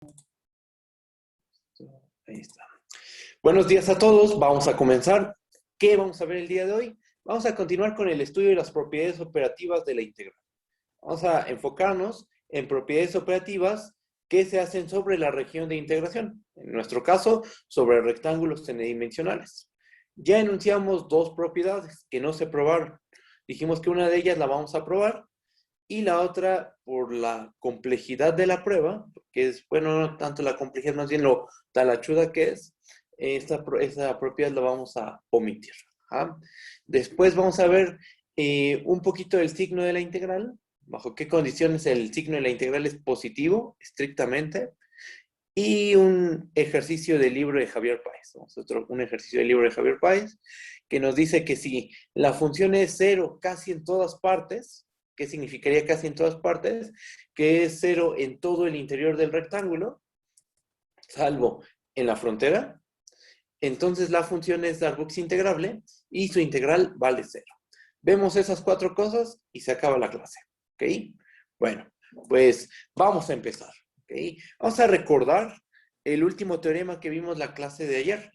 Ahí está. Buenos días a todos. Vamos a comenzar. ¿Qué vamos a ver el día de hoy? Vamos a continuar con el estudio de las propiedades operativas de la integral. Vamos a enfocarnos en propiedades operativas que se hacen sobre la región de integración. En nuestro caso, sobre rectángulos n-dimensionales. Ya enunciamos dos propiedades que no se probaron. Dijimos que una de ellas la vamos a probar y la otra, por la complejidad de la prueba, que es, bueno, no tanto la complejidad, más bien lo talachuda que es, esa propiedad la vamos a omitir. ¿Ah? Después vamos a ver un poquito del signo de la integral, bajo qué condiciones el signo de la integral es positivo, estrictamente, y un ejercicio del libro de Javier Páez. Un ejercicio del libro de Javier Páez, que nos dice que si la función es cero casi en todas partes, ¿qué significaría casi en todas partes? Que es cero en todo el interior del rectángulo, salvo en la frontera. Entonces la función es Darboux integrable y su integral vale cero. Vemos esas cuatro cosas y se acaba la clase. ¿Ok? Bueno, pues vamos a empezar. ¿Ok? Vamos a recordar el último teorema que vimos en la clase de ayer.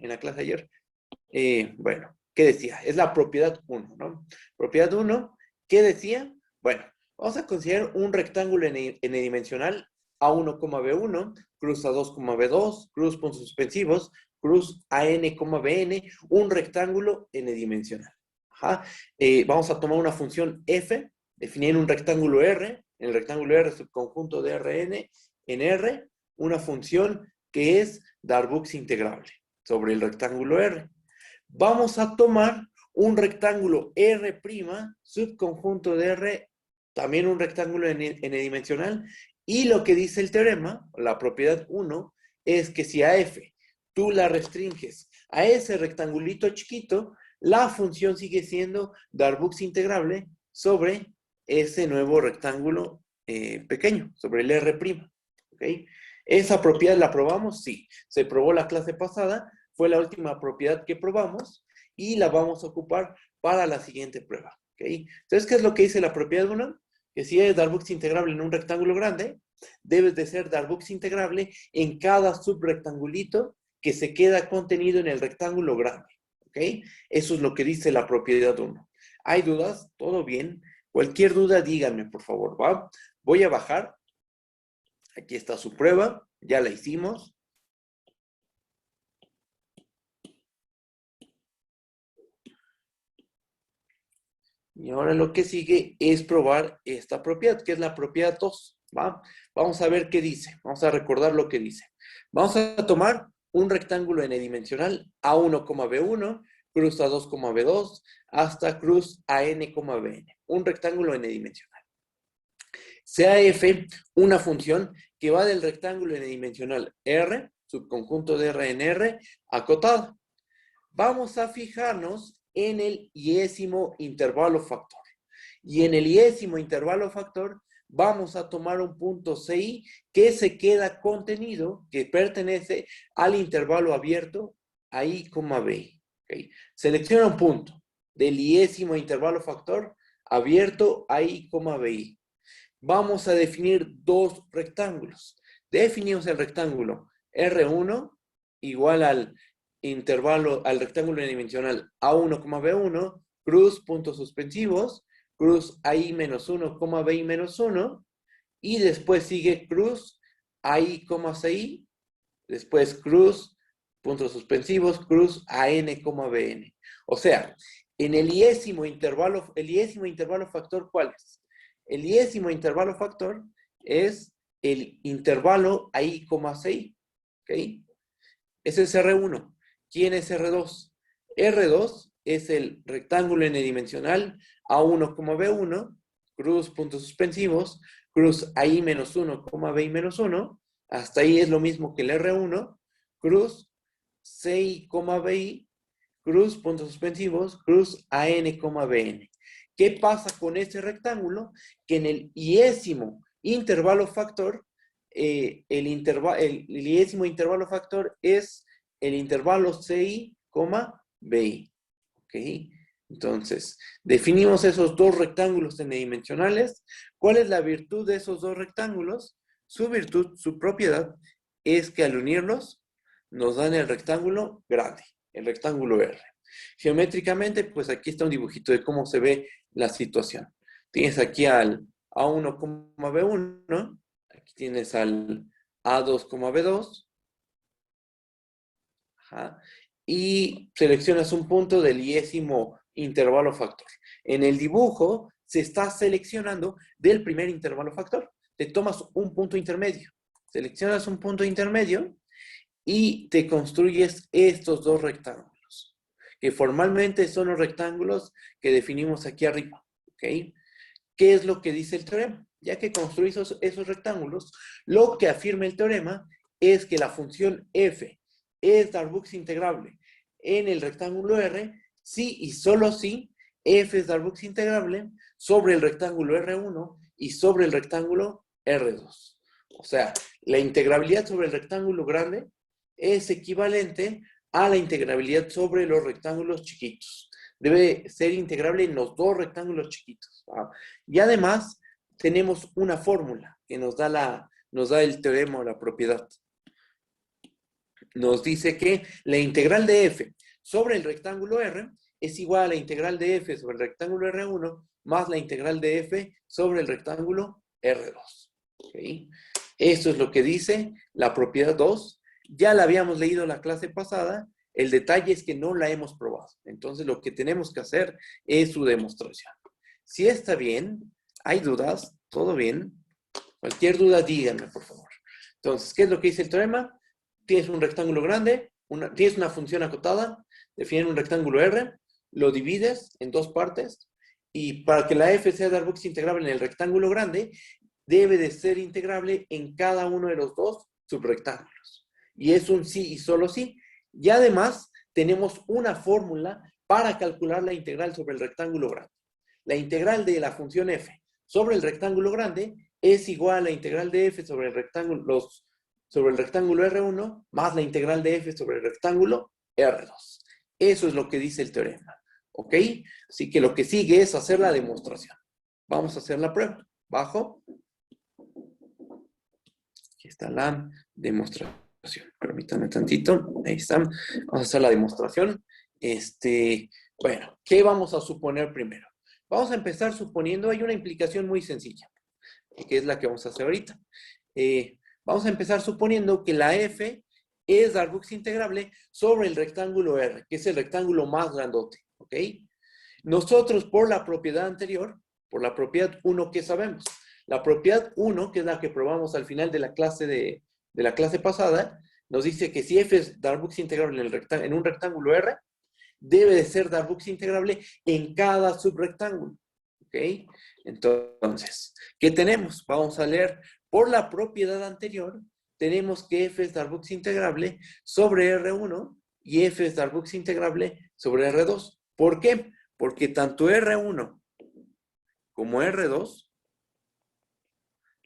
Bueno, ¿qué decía? Es la propiedad 1, ¿no? Propiedad 1, ¿qué decía? Bueno, vamos a considerar un rectángulo n-dimensional A1, B1, cruz A2, B2, cruz puntos suspensivos, cruz AN, BN, un rectángulo n-dimensional. Vamos a tomar una función f, definir un rectángulo R, en el rectángulo R subconjunto de Rn, en R, una función que es Darboux integrable sobre el rectángulo R. Vamos a tomar un rectángulo R', subconjunto de R, también un rectángulo n-dimensional, y lo que dice el teorema, la propiedad 1, es que si a f tú la restringes a ese rectangulito chiquito, la función sigue siendo Darboux integrable sobre ese nuevo rectángulo pequeño, sobre el R'. ¿Okay? ¿Esa propiedad la probamos? Sí. Se probó la clase pasada, fue la última propiedad que probamos y la vamos a ocupar para la siguiente prueba. ¿Okay? Entonces, ¿qué es lo que dice la propiedad 1? Que si eres Darboux integrable en un rectángulo grande, debes de ser Darboux integrable en cada subrectangulito que se queda contenido en el rectángulo grande. ¿Ok? Eso es lo que dice la propiedad 1. ¿Hay dudas? ¿Todo bien? Cualquier duda, díganme, por favor, ¿va? Voy a bajar. Aquí está su prueba. Ya la hicimos. Y ahora lo que sigue es probar esta propiedad, que es la propiedad 2. ¿Va? Vamos a ver qué dice. Vamos a recordar lo que dice. Vamos a tomar un rectángulo n-dimensional A1, B1, cruz A2, B2, hasta cruz AN, BN. Un rectángulo n-dimensional. Sea f una función que va del rectángulo n-dimensional R, subconjunto de R en R, acotada. Vamos a fijarnos en el iésimo intervalo factor. Y en el iésimo intervalo factor vamos a tomar un punto CI que se queda contenido, que pertenece al intervalo abierto I, B. ¿Okay? Selecciona un punto del iésimo intervalo factor abierto I, B. Vamos a definir dos rectángulos. Definimos el rectángulo R1 igual al intervalo, al rectángulo n-dimensional A1, B1, cruz, puntos suspensivos, cruz AI menos 1, BI menos 1, y después sigue cruz AI, CI, después cruz, puntos suspensivos, cruz AN, BN. O sea, en el iésimo intervalo factor, ¿cuál es? El iésimo intervalo factor es el intervalo AI, CI. ¿Ok? Ese es R1. ¿Quién es R2? R2 es el rectángulo n-dimensional A1, B1, cruz, puntos suspensivos, cruz AI menos 1, BI menos 1. Hasta ahí es lo mismo que el R1, cruz, CI, BI, cruz, puntos suspensivos, cruz, AN, BN. ¿Qué pasa con ese rectángulo? Que en el iésimo intervalo factor, el iésimo intervalo factor es el intervalo CI, BI. ¿Ok? Entonces, definimos esos dos rectángulos n-dimensionales. ¿Cuál es la virtud de esos dos rectángulos? Su virtud, su propiedad, es que al unirlos nos dan el rectángulo grande, el rectángulo R. Geométricamente, pues aquí está un dibujito de cómo se ve la situación. Tienes aquí al A1, B1, aquí tienes al A2, B2, ajá, y seleccionas un punto del 10º intervalo factor. En el dibujo se está seleccionando del primer intervalo factor. Te tomas un punto intermedio, seleccionas un punto intermedio y te construyes estos dos rectángulos, que formalmente son los rectángulos que definimos aquí arriba. ¿Ok? ¿Qué es lo que dice el teorema? Ya que construís esos rectángulos, lo que afirma el teorema es que la función f es Darboux integrable en el rectángulo R, si y solo si f es Darboux integrable sobre el rectángulo R1 y sobre el rectángulo R2. O sea, la integrabilidad sobre el rectángulo grande es equivalente a la integrabilidad sobre los rectángulos chiquitos. Debe ser integrable en los dos rectángulos chiquitos. ¿Va? Y además, tenemos una fórmula que nos da el teorema o la propiedad. Nos dice que la integral de f sobre el rectángulo R es igual a la integral de f sobre el rectángulo R1 más la integral de f sobre el rectángulo R2. ¿Okay? Esto es lo que dice la propiedad 2. Ya la habíamos leído la clase pasada. El detalle es que no la hemos probado. Entonces, lo que tenemos que hacer es su demostración. Si está bien, hay dudas, todo bien. Cualquier duda, díganme, por favor. Entonces, ¿qué es lo que dice el teorema? Tienes un rectángulo grande, tienes una función acotada, definen un rectángulo R, lo divides en dos partes, y para que la f sea Darboux integrable en el rectángulo grande, debe de ser integrable en cada uno de los dos subrectángulos. Y es un sí y solo sí. Y además, tenemos una fórmula para calcular la integral sobre el rectángulo grande. La integral de la función f sobre el rectángulo grande es igual a la integral de f sobre el rectángulo R1 más la integral de f sobre el rectángulo R2. Eso es lo que dice el teorema. ¿Ok? Así que lo que sigue es hacer la demostración. Vamos a hacer la prueba. Bajo. Aquí está la demostración. Permítanme tantito. Ahí está. Vamos a hacer la demostración. Bueno, ¿qué vamos a suponer primero? Vamos a empezar suponiendo, hay una implicación muy sencilla, que es la que vamos a hacer ahorita. Vamos a empezar suponiendo que la f es Darboux integrable sobre el rectángulo R, que es el rectángulo más grandote. ¿Ok? Nosotros, por la propiedad anterior, por la propiedad 1, ¿qué sabemos? La propiedad 1, que es la que probamos al final de la clase la clase pasada, nos dice que si f es Darboux integrable en un rectángulo R, debe de ser Darboux integrable en cada subrectángulo. ¿Ok? Entonces, ¿qué tenemos? Vamos a leer. Por la propiedad anterior, tenemos que f es Darboux integrable sobre R1 y f es Darboux integrable sobre R2. ¿Por qué? Porque tanto R1 como R2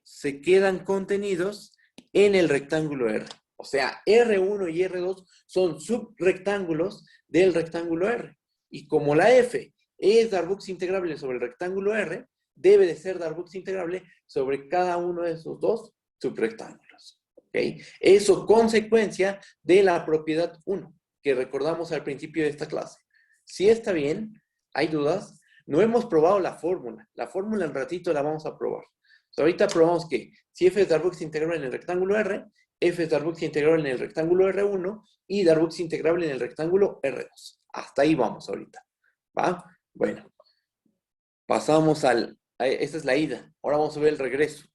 se quedan contenidos en el rectángulo R. O sea, R1 y R2 son subrectángulos del rectángulo R. Y como la F es Darboux integrable sobre el rectángulo R, debe de ser Darboux integrable sobre cada uno de esos dos subrectángulos. ¿Okay? Eso consecuencia de la propiedad 1, que recordamos al principio de esta clase. Si está bien, hay dudas, no hemos probado la fórmula. La fórmula en ratito la vamos a probar. Ahorita probamos que si f es Darboux integrable en el rectángulo R, f es Darboux integrable en el rectángulo R1 y Darboux integrable en el rectángulo R2. Hasta ahí vamos ahorita. ¿Va? Bueno. Pasamos esta es la ida. Ahora vamos a ver el regreso.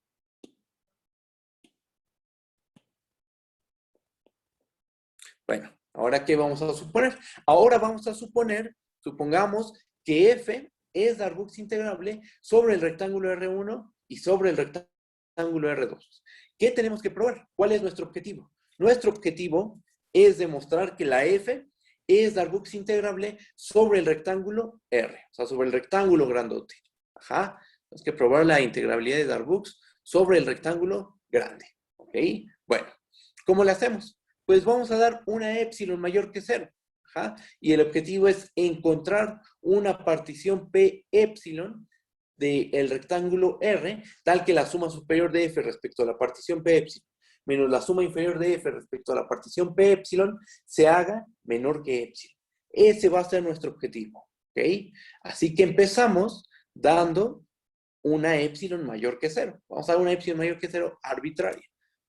Bueno, ¿ahora qué vamos a suponer? Ahora vamos a supongamos que f es Darboux integrable sobre el rectángulo R1 y sobre el rectángulo R2. ¿Qué tenemos que probar? ¿Cuál es nuestro objetivo? Nuestro objetivo es demostrar que la f es Darboux integrable sobre el rectángulo R, o sea, sobre el rectángulo grandote. Ajá. Tenemos que probar la integrabilidad de Darboux sobre el rectángulo grande. ¿Ok? Bueno, ¿cómo le hacemos? Pues vamos a dar una épsilon mayor que 0. Ajá. Y el objetivo es encontrar una partición P épsilon del rectángulo R, tal que la suma superior de F respecto a la partición P épsilon menos la suma inferior de f respecto a la partición p epsilon se haga menor que epsilon. Ese va a ser nuestro objetivo, ¿ok? Así que empezamos dando una epsilon mayor que 0. Vamos a dar una epsilon mayor que 0 arbitraria,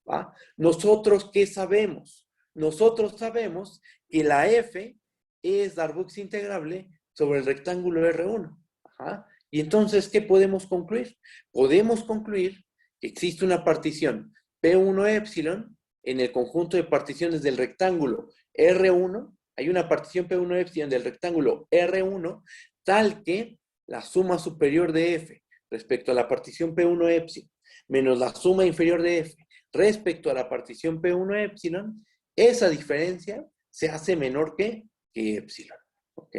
¿va? Nosotros, ¿qué sabemos? Nosotros sabemos que la f es Darboux integrable sobre el rectángulo R1. Ajá. Y entonces, ¿qué podemos concluir? Podemos concluir que existe una partición P1 epsilon en el conjunto de particiones del rectángulo R1. Hay una partición P1 epsilon del rectángulo R1 tal que la suma superior de f respecto a la partición P1 epsilon menos la suma inferior de f respecto a la partición P1 epsilon, esa diferencia se hace menor que epsilon. ¿Ok?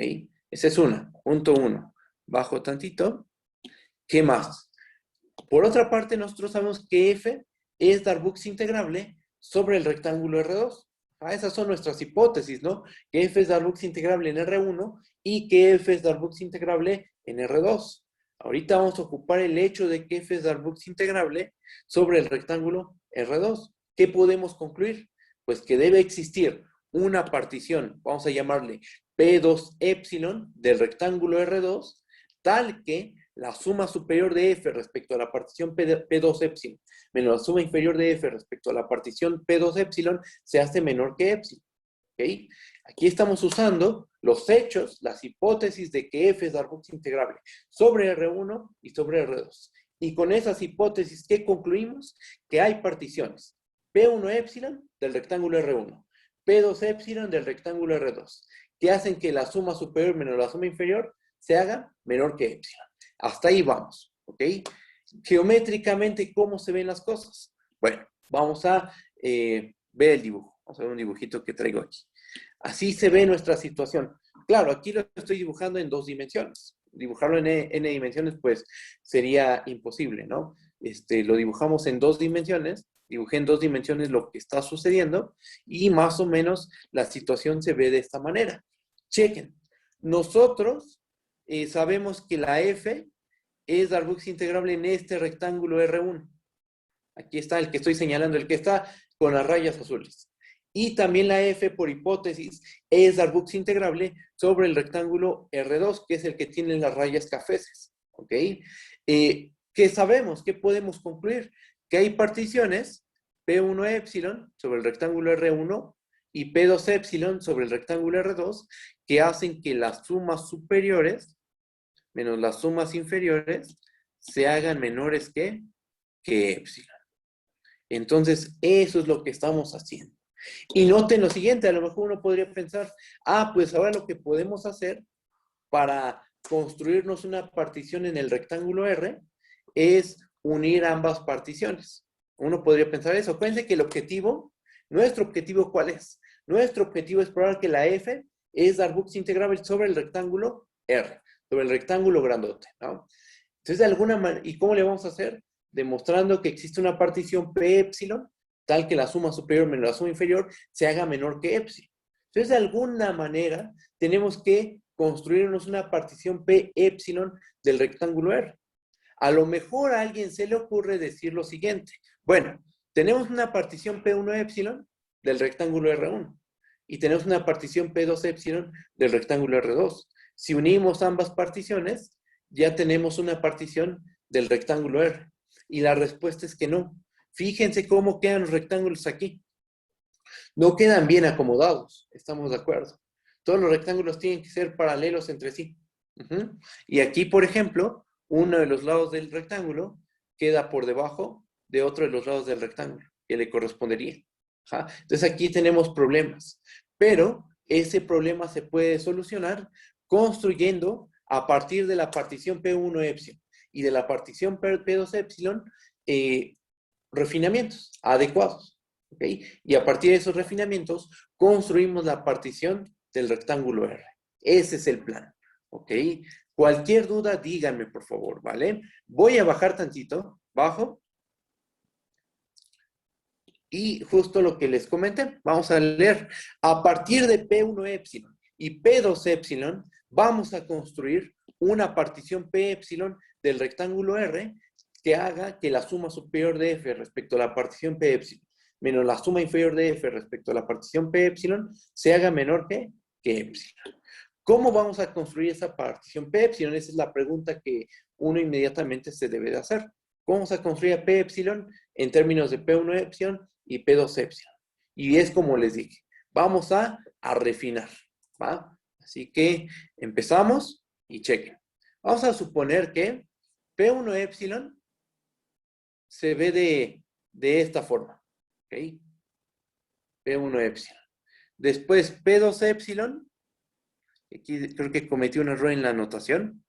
Esa es una. Punto 1. Bajo tantito. ¿Qué más? Por otra parte, nosotros sabemos que f es Darboux integrable sobre el rectángulo R2. Esas son nuestras hipótesis, ¿no? Que f es Darboux integrable en R1 y que f es Darboux integrable en R2. Ahorita vamos a ocupar el hecho de que f es Darboux integrable sobre el rectángulo R2. ¿Qué podemos concluir? Pues que debe existir una partición, vamos a llamarle P2 epsilon del rectángulo R2, tal que la suma superior de f respecto a la partición P2 epsilon menos la suma inferior de f respecto a la partición P2 epsilon se hace menor que epsilon. ¿Okay? Aquí estamos usando los hechos, las hipótesis de que f es Darboux integrable sobre R1 y sobre R2. Y con esas hipótesis, ¿qué concluimos? Que hay particiones P1 epsilon del rectángulo R1, P2 epsilon del rectángulo R2, que hacen que la suma superior menos la suma inferior se haga menor que epsilon. Hasta ahí vamos, ¿ok? Geométricamente, ¿cómo se ven las cosas? Bueno, vamos a ver el dibujo. Vamos a ver un dibujito que traigo aquí. Así se ve nuestra situación. Claro, aquí lo estoy dibujando en 2 dimensiones. Dibujarlo en n dimensiones, pues, sería imposible, ¿no? Lo dibujamos en 2 dimensiones. Dibujé en 2 dimensiones lo que está sucediendo y más o menos la situación se ve de esta manera. Chequen. Nosotros sabemos que la f es Darboux integrable en este rectángulo R1. Aquí está el que estoy señalando, el que está con las rayas azules. Y también la f, por hipótesis, es Darboux integrable sobre el rectángulo R2, que es el que tiene las rayas cafeses. ¿Ok? ¿Qué sabemos? ¿Qué podemos concluir? Que hay particiones P1 epsilon sobre el rectángulo R1 y P2 epsilon sobre el rectángulo R2 que hacen que las sumas superiores menos las sumas inferiores se hagan menores que epsilon. Entonces, eso es lo que estamos haciendo. Y noten lo siguiente, a lo mejor uno podría pensar, pues ahora lo que podemos hacer para construirnos una partición en el rectángulo R es unir ambas particiones. Uno podría pensar eso. Acuérdense que el objetivo, nuestro objetivo, ¿cuál es? Nuestro objetivo es probar que la f es Darboux integrable sobre el rectángulo R, sobre el rectángulo grandote, ¿no? Entonces, de alguna manera, ¿y cómo le vamos a hacer? Demostrando que existe una partición P epsilon, tal que la suma superior menos la suma inferior se haga menor que epsilon. Entonces, de alguna manera, tenemos que construirnos una partición P epsilon del rectángulo R. A lo mejor a alguien se le ocurre decir lo siguiente. Bueno, tenemos una partición P1 epsilon del rectángulo R1 y tenemos una partición P2 epsilon del rectángulo R2. Si unimos ambas particiones, ya tenemos una partición del rectángulo R. Y la respuesta es que no. Fíjense cómo quedan los rectángulos aquí. No quedan bien acomodados, estamos de acuerdo. Todos los rectángulos tienen que ser paralelos entre sí. Y aquí, por ejemplo, uno de los lados del rectángulo queda por debajo de otro de los lados del rectángulo, que le correspondería. Entonces aquí tenemos problemas. Pero ese problema se puede solucionar construyendo a partir de la partición P1 epsilon y de la partición P2 epsilon refinamientos adecuados. ¿Okay? Y a partir de esos refinamientos construimos la partición del rectángulo R. Ese es el plan. ¿Ok? Cualquier duda, díganme por favor, ¿vale? Voy a bajar tantito, bajo. Y justo lo que les comenté, vamos a leer. A partir de P1 epsilon y P2 epsilon, vamos a construir una partición P epsilon del rectángulo R que haga que la suma superior de F respecto a la partición P epsilon menos la suma inferior de f respecto a la partición p epsilon se haga menor que epsilon. ¿Cómo vamos a construir esa partición p epsilon? Esa es la pregunta que uno inmediatamente se debe de hacer. ¿Cómo vamos a construir a p epsilon en términos de p1 epsilon y p2 epsilon? Y es como les dije, vamos a refinar, ¿va? Así que empezamos y chequen. Vamos a suponer que p1 epsilon se ve de esta forma, ¿ok? P1 epsilon. Después P2 epsilon, aquí creo que cometí un error en la anotación.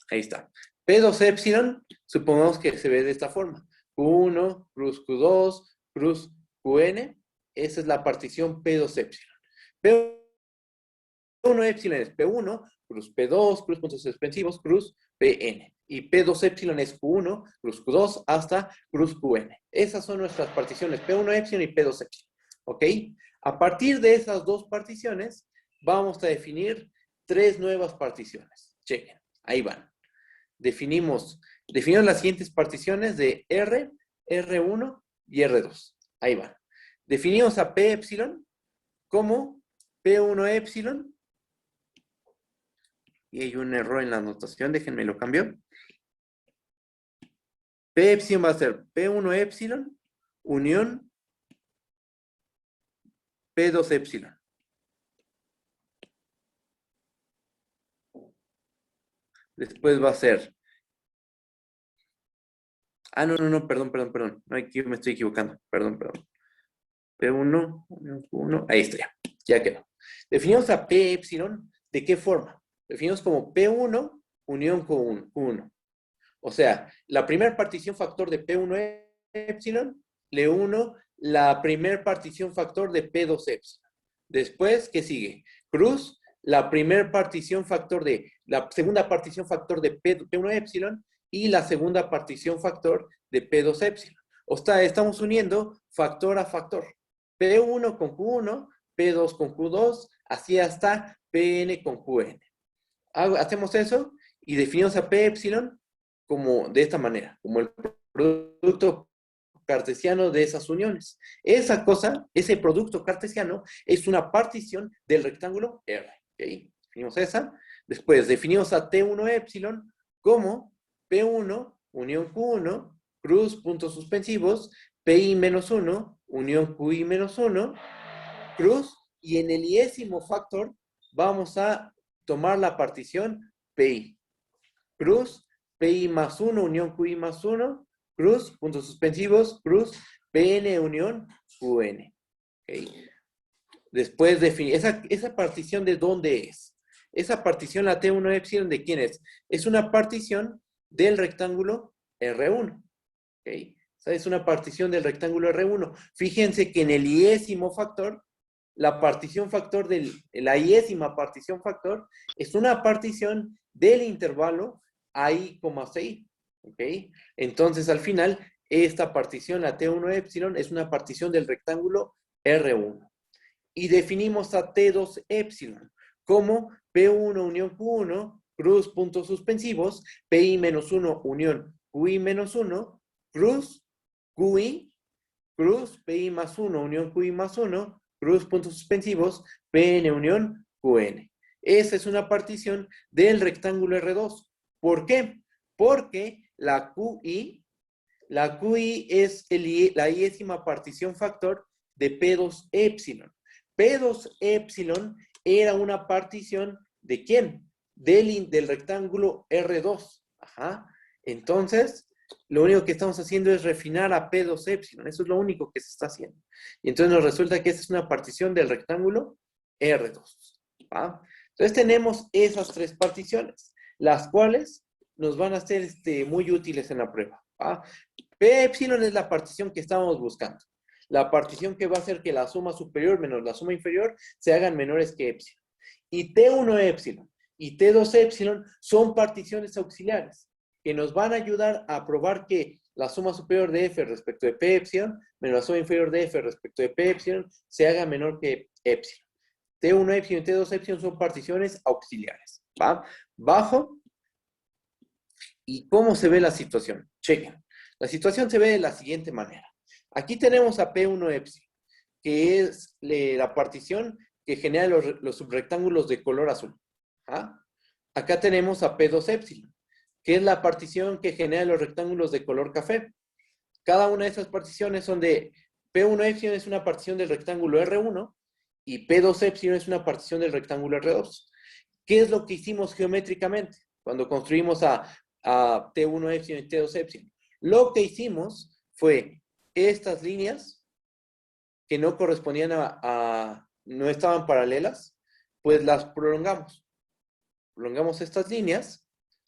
Ahí está. P2 epsilon, supongamos que se ve de esta forma. Q1, cruz Q2, cruz Qn. Esa es la partición P2 epsilon. P1 epsilon es P1, cruz P2, cruz puntos suspensivos, cruz Pn. Y P2 epsilon es Q1, cruz Q2 hasta cruz Qn. Esas son nuestras particiones P1 epsilon y P2 epsilon. ¿Ok? A partir de esas dos particiones, vamos a definir tres nuevas particiones. Chequen, ahí van. Definimos las siguientes particiones de R, R1 y R2. Ahí van. Definimos a P epsilon como P1 epsilon. Y hay un error en la anotación, déjenme lo cambio. P epsilon va a ser P1 epsilon unión P2 epsilon. Después va a ser... Ah, no, perdón. No, aquí me estoy equivocando. Perdón. P1, unión Q1. Ahí está, ya quedó. Definimos a P epsilon, ¿de qué forma? Definimos como P1 unión Q1. O sea, la primera partición factor de P1 epsilon le uno la primera partición factor de P2 epsilon. Después, ¿qué sigue? Cruz, la primera partición factor de, la segunda partición factor de P1 epsilon y la segunda partición factor de P2 epsilon. O sea, estamos uniendo factor a factor. P1 con Q1, P2 con Q2, así hasta Pn con Qn. Hacemos eso y definimos a P epsilon como de esta manera, como el producto cartesiano de esas uniones. Esa cosa, ese producto cartesiano, es una partición del rectángulo R. ¿Okay? Definimos esa. Después definimos a T1 epsilon como P1 unión Q1, cruz puntos suspensivos, PI menos 1, unión QI menos 1, cruz, y en el iésimo factor vamos a tomar la partición PI. Cruz, PI más 1, unión QI más 1, cruz, puntos suspensivos, cruz, PN unión QN. ¿Okay? Después definir, esa partición de dónde es. Esa partición, la T1 epsilon, ¿de quién es? Es una partición del rectángulo R1. ¿Okay? O sea, es una partición del rectángulo R1. Fíjense que en el iésimo factor, la partición factor la iésima partición factor es una partición del intervalo AI, CI. ¿Ok? Entonces, al final, esta partición, la T1 epsilon, es una partición del rectángulo R1. Y definimos a T2 epsilon como P1 unión Q1, cruz puntos suspensivos, PI menos 1 unión QI menos 1, cruz, QI, cruz, PI más 1 unión QI más 1, cruz puntos suspensivos, PN unión QN. Esa es una partición del rectángulo R2. ¿Por qué? Porque la QI es la iésima partición factor de P2 epsilon. P2 epsilon era una partición ¿de quién? Del rectángulo R2. Ajá. Entonces, lo único que estamos haciendo es refinar a P2 epsilon. Eso es lo único que se está haciendo. Y entonces nos resulta que esta es una partición del rectángulo R2. ¿Va? Entonces tenemos esas tres particiones, las cuales nos van a ser muy útiles en la prueba. ¿Va? P epsilon es la partición que estábamos buscando. La partición que va a hacer que la suma superior menos la suma inferior se hagan menores que epsilon. Y T1 epsilon y T2 epsilon son particiones auxiliares que nos van a ayudar a probar que la suma superior de f respecto de P epsilon menos la suma inferior de f respecto de P epsilon se haga menor que epsilon. T1 epsilon y T2 epsilon son particiones auxiliares. ¿Va? Bajo. ¿Y cómo se ve la situación? Chequen. La situación se ve de la siguiente manera. Aquí tenemos a P1 epsilon, que es la partición que genera los subrectángulos de color azul. ¿Ah? Acá tenemos a P2 epsilon, que es la partición que genera los rectángulos de color café. Cada una de esas particiones son de P1 epsilon es una partición del rectángulo R1 y P2 epsilon es una partición del rectángulo R2. ¿Qué es lo que hicimos geométricamente cuando construimos a T1 epsilon y T2 epsilon? Lo que hicimos fue estas líneas que no correspondían no estaban paralelas, pues las prolongamos. Prolongamos estas líneas,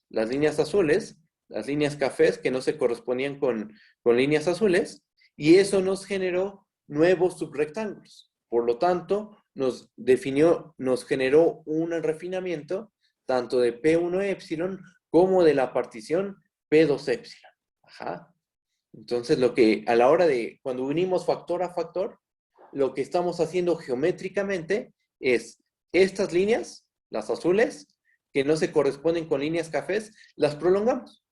las líneas azules, las líneas cafés que no se correspondían con líneas azules, y eso nos generó nuevos subrectángulos. Por lo tanto, nos generó un refinamiento tanto de P1 epsilon como de la partición P2 epsilon. Ajá. Entonces, a la hora de, cuando unimos factor a factor, lo que estamos haciendo geométricamente es estas líneas, las azules, que no se corresponden con líneas cafés, las prolongamos.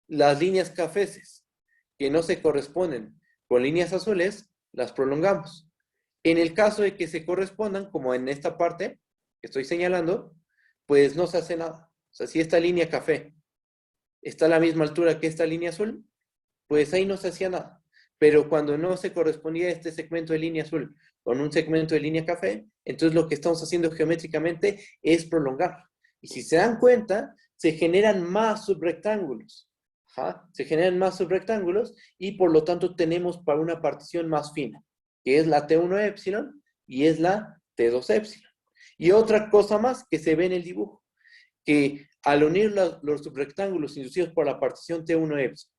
Las líneas caféses, que no se corresponden con líneas azules, las prolongamos. En el caso de que se correspondan, como en esta parte que estoy señalando, pues no se hace nada. O sea, si esta línea café está a la misma altura que esta línea azul, pues ahí no se hacía nada. Pero cuando no se correspondía este segmento de línea azul con un segmento de línea café, entonces lo que estamos haciendo geométricamente es prolongar. Y si se dan cuenta, se generan más subrectángulos. Ajá. Se generan más subrectángulos y por lo tanto tenemos para una partición más fina, que es la T1 epsilon y es la T2 epsilon. Y otra cosa más que se ve en el dibujo, que al unir los subrectángulos inducidos por la partición T1 epsilon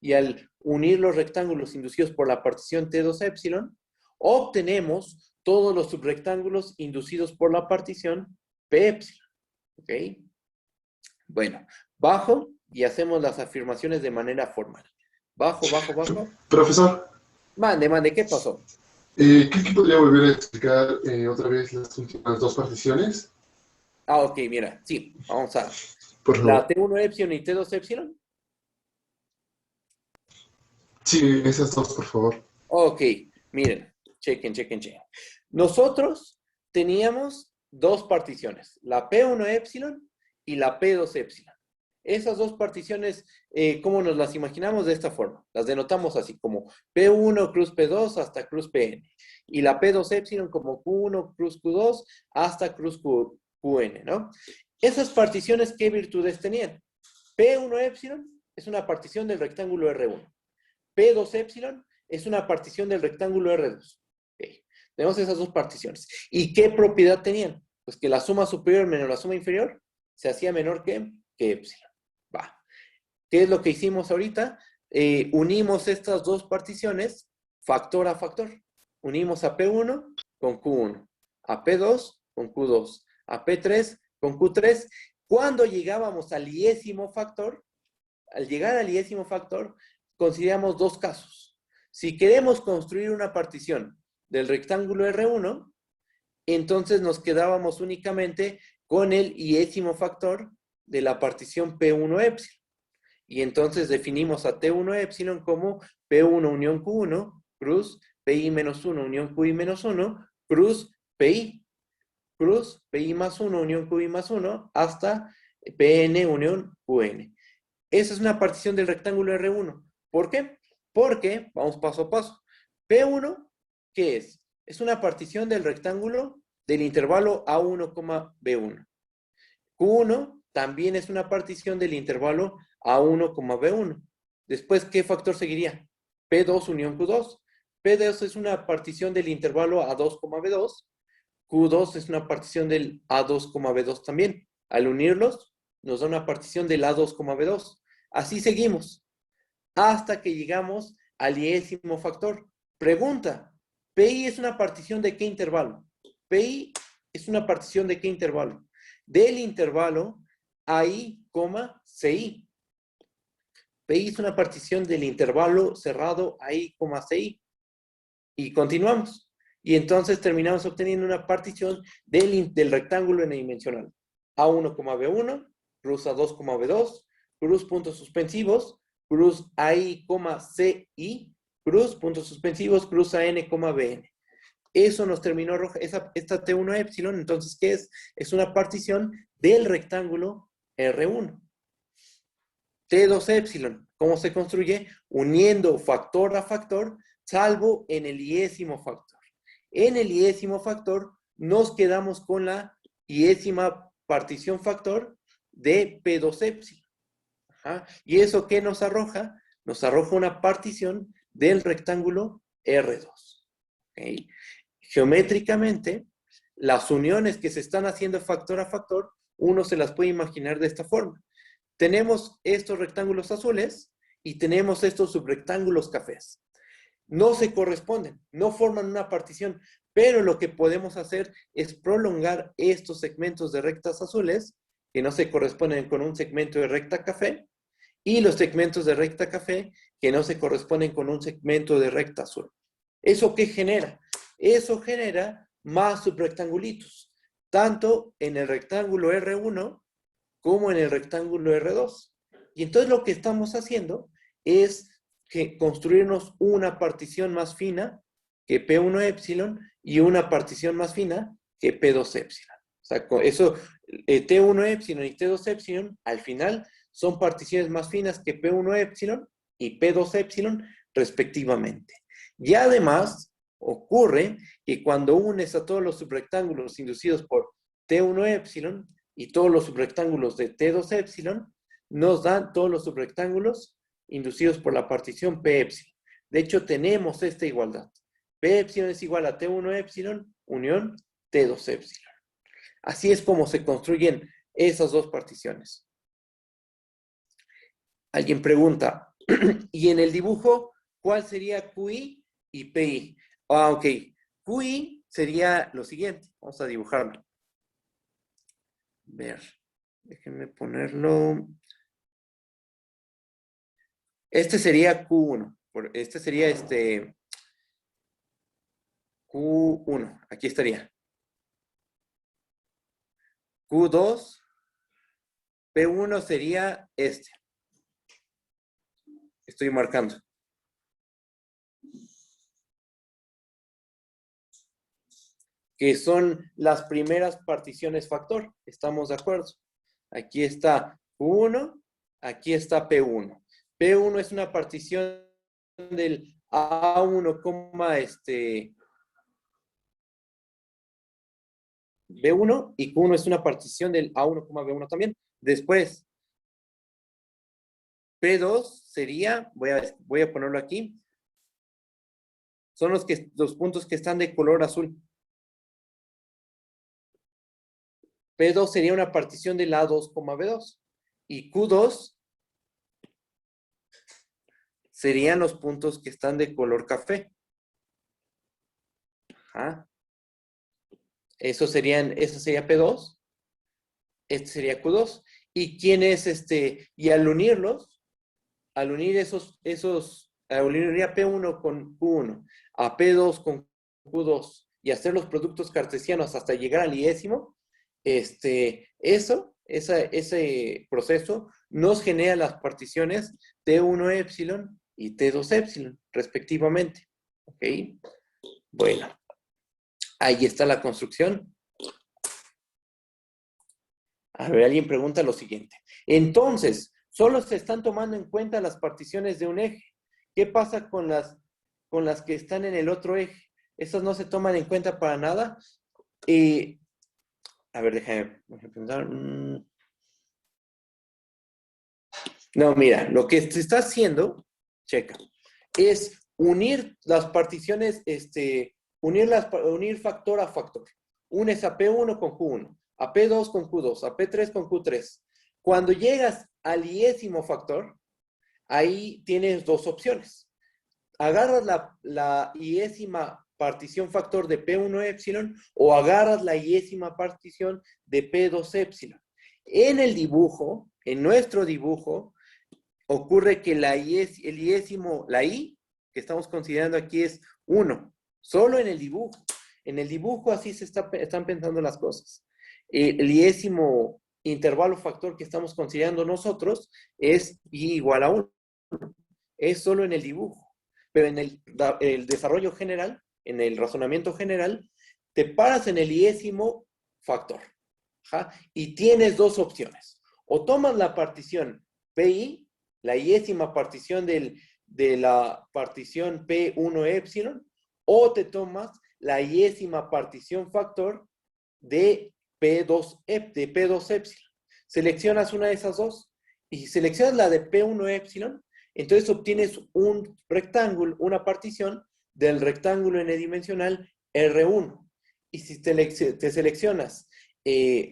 y al unir los rectángulos inducidos por la partición T2 epsilon, obtenemos todos los subrectángulos inducidos por la partición P epsilon. ¿Ok? Bueno, bajo y hacemos las afirmaciones de manera formal. Bajo. Profesor, Mande, ¿qué pasó? ¿cree que podría volver a explicar otra vez las últimas dos particiones? Ok, mira, sí, vamos a... Por La favor. T1 epsilon y T2 epsilon. Sí, esas dos, por favor. Ok, miren, chequen. Nosotros teníamos dos particiones, la P1 epsilon y la P2 epsilon. Esas dos particiones, ¿cómo nos las imaginamos? De esta forma. Las denotamos así, como P1 cruz P2 hasta cruz Pn. Y la P2 epsilon como Q1 cruz Q2 hasta cruz Qn, ¿no? Esas particiones, ¿qué virtudes tenían? P1 epsilon es una partición del rectángulo R1. P2 epsilon es una partición del rectángulo R2. Okay. Tenemos esas dos particiones. ¿Y qué propiedad tenían? Pues que la suma superior menos la suma inferior se hacía menor que epsilon. Va. ¿Qué es lo que hicimos ahorita? Unimos estas dos particiones factor a factor. Unimos a P1 con Q1, a P2 con Q2, a P3 con Q3. Cuando llegábamos al iésimo factor, al llegar al iésimo factor, consideramos dos casos. Si queremos construir una partición del rectángulo R1, entonces nos quedábamos únicamente con el iésimo factor de la partición P1 epsilon. Y entonces definimos a T1 epsilon como P1 unión Q1, cruz PI menos 1 unión QI menos 1, cruz PI más 1 unión QI más 1, hasta PN unión QN. Esa es una partición del rectángulo R1. ¿Por qué? Porque, vamos paso a paso. P1, ¿qué es? Es una partición del rectángulo del intervalo A1, B1. Q1 también es una partición del intervalo A1, B1. Después, ¿qué factor seguiría? P2 unión Q2. P2 es una partición del intervalo A2, B2. Q2 es una partición del A2, B2 también. Al unirlos, nos da una partición del A2, B2. Así seguimos, hasta que llegamos al iésimo factor. Pregunta, PI es una partición de qué intervalo? PI es una partición de qué intervalo? Del intervalo AI, CI. PI es una partición del intervalo cerrado AI, CI. Y continuamos. Y entonces terminamos obteniendo una partición del rectángulo n-dimensional. A1, B1, cruz A2, B2, cruz puntos suspensivos, cruz AI, CI, cruz, puntos suspensivos, cruz AN, BN. Eso nos terminó esta T1 epsilon. Entonces, ¿qué es? Es una partición del rectángulo R1. T2 epsilon, ¿cómo se construye? Uniendo factor a factor, salvo en el iésimo factor. En el iésimo factor nos quedamos con la iésima partición factor de P2 epsilon. Ajá. ¿Y eso qué nos arroja? Nos arroja una partición del rectángulo R2. ¿Okay? Geométricamente, las uniones que se están haciendo factor a factor, uno se las puede imaginar de esta forma. Tenemos estos rectángulos azules y tenemos estos subrectángulos cafés. No se corresponden, no forman una partición, pero lo que podemos hacer es prolongar estos segmentos de rectas azules, que no se corresponden con un segmento de recta café, y los segmentos de recta café, que no se corresponden con un segmento de recta azul. ¿Eso qué genera? Eso genera más subrectangulitos, tanto en el rectángulo R1 como en el rectángulo R2. Y entonces lo que estamos haciendo es construirnos una partición más fina que P1 epsilon y una partición más fina que P2 epsilon. O sea, eso, T1 epsilon y T2 epsilon, al final, son particiones más finas que P1 epsilon y P2 epsilon, respectivamente. Y además, ocurre que cuando unes a todos los subrectángulos inducidos por T1 epsilon y todos los subrectángulos de T2 epsilon, nos dan todos los subrectángulos inducidos por la partición P epsilon. De hecho, tenemos esta igualdad. P epsilon es igual a T1 epsilon unión T2 epsilon. Así es como se construyen esas dos particiones. Alguien pregunta, ¿y en el dibujo cuál sería QI y PI? Ah, ok. QI sería lo siguiente. Vamos a dibujarlo. Ver. Déjenme ponerlo. Este sería Q1. Este sería Q1. Aquí estaría. Q2. P1 sería este. Estoy marcando. Que son las primeras particiones factor. ¿Estamos de acuerdo? Aquí está Q1, aquí está P1. P1 es una partición del A1, B1 y Q1 es una partición del A1, B1 también. Después, P2 sería, voy a ponerlo aquí, son los puntos que están de color azul. P2 sería una partición del A2, B2. Y Q2 serían los puntos que están de color café. Ajá. Eso sería P2. Este sería Q2. ¿Y quién es Y al unirlos, al unir al unir a P1 con Q1, a P2 con Q2 y hacer los productos cartesianos hasta llegar al iésimo, ese proceso nos genera las particiones T1 epsilon y T2 epsilon, respectivamente. ¿Ok? Bueno, ahí está la construcción. A ver, alguien pregunta lo siguiente. Entonces, solo se están tomando en cuenta las particiones de un eje. ¿Qué pasa con las que están en el otro eje? ¿Esas no se toman en cuenta para nada? A ver, déjame pensar. No, mira, lo que se está haciendo, checa, es unir las particiones, unir factor a factor. Unes a P1 con Q1, a P2 con Q2, a P3 con Q3. Cuando llegas al iésimo factor, ahí tienes dos opciones. Agarras la iésima partición factor de P1 epsilon o agarras la iésima partición de P2 epsilon. En el dibujo, en nuestro dibujo, ocurre que la I, que estamos considerando aquí es 1, solo en el dibujo. En el dibujo así están pensando las cosas. El iésimo intervalo factor que estamos considerando nosotros es I igual a 1. es solo en el dibujo. Pero en el desarrollo general, en el razonamiento general, te paras en el iésimo factor. ¿Ja? Y tienes dos opciones. O tomas la partición PI, la iésima partición de la partición P1 épsilon, o te tomas la iésima partición factor de P2 épsilon. Seleccionas una de esas dos y si seleccionas la de P1 épsilon, entonces obtienes un rectángulo, una partición del rectángulo n-dimensional R1. Y si te seleccionas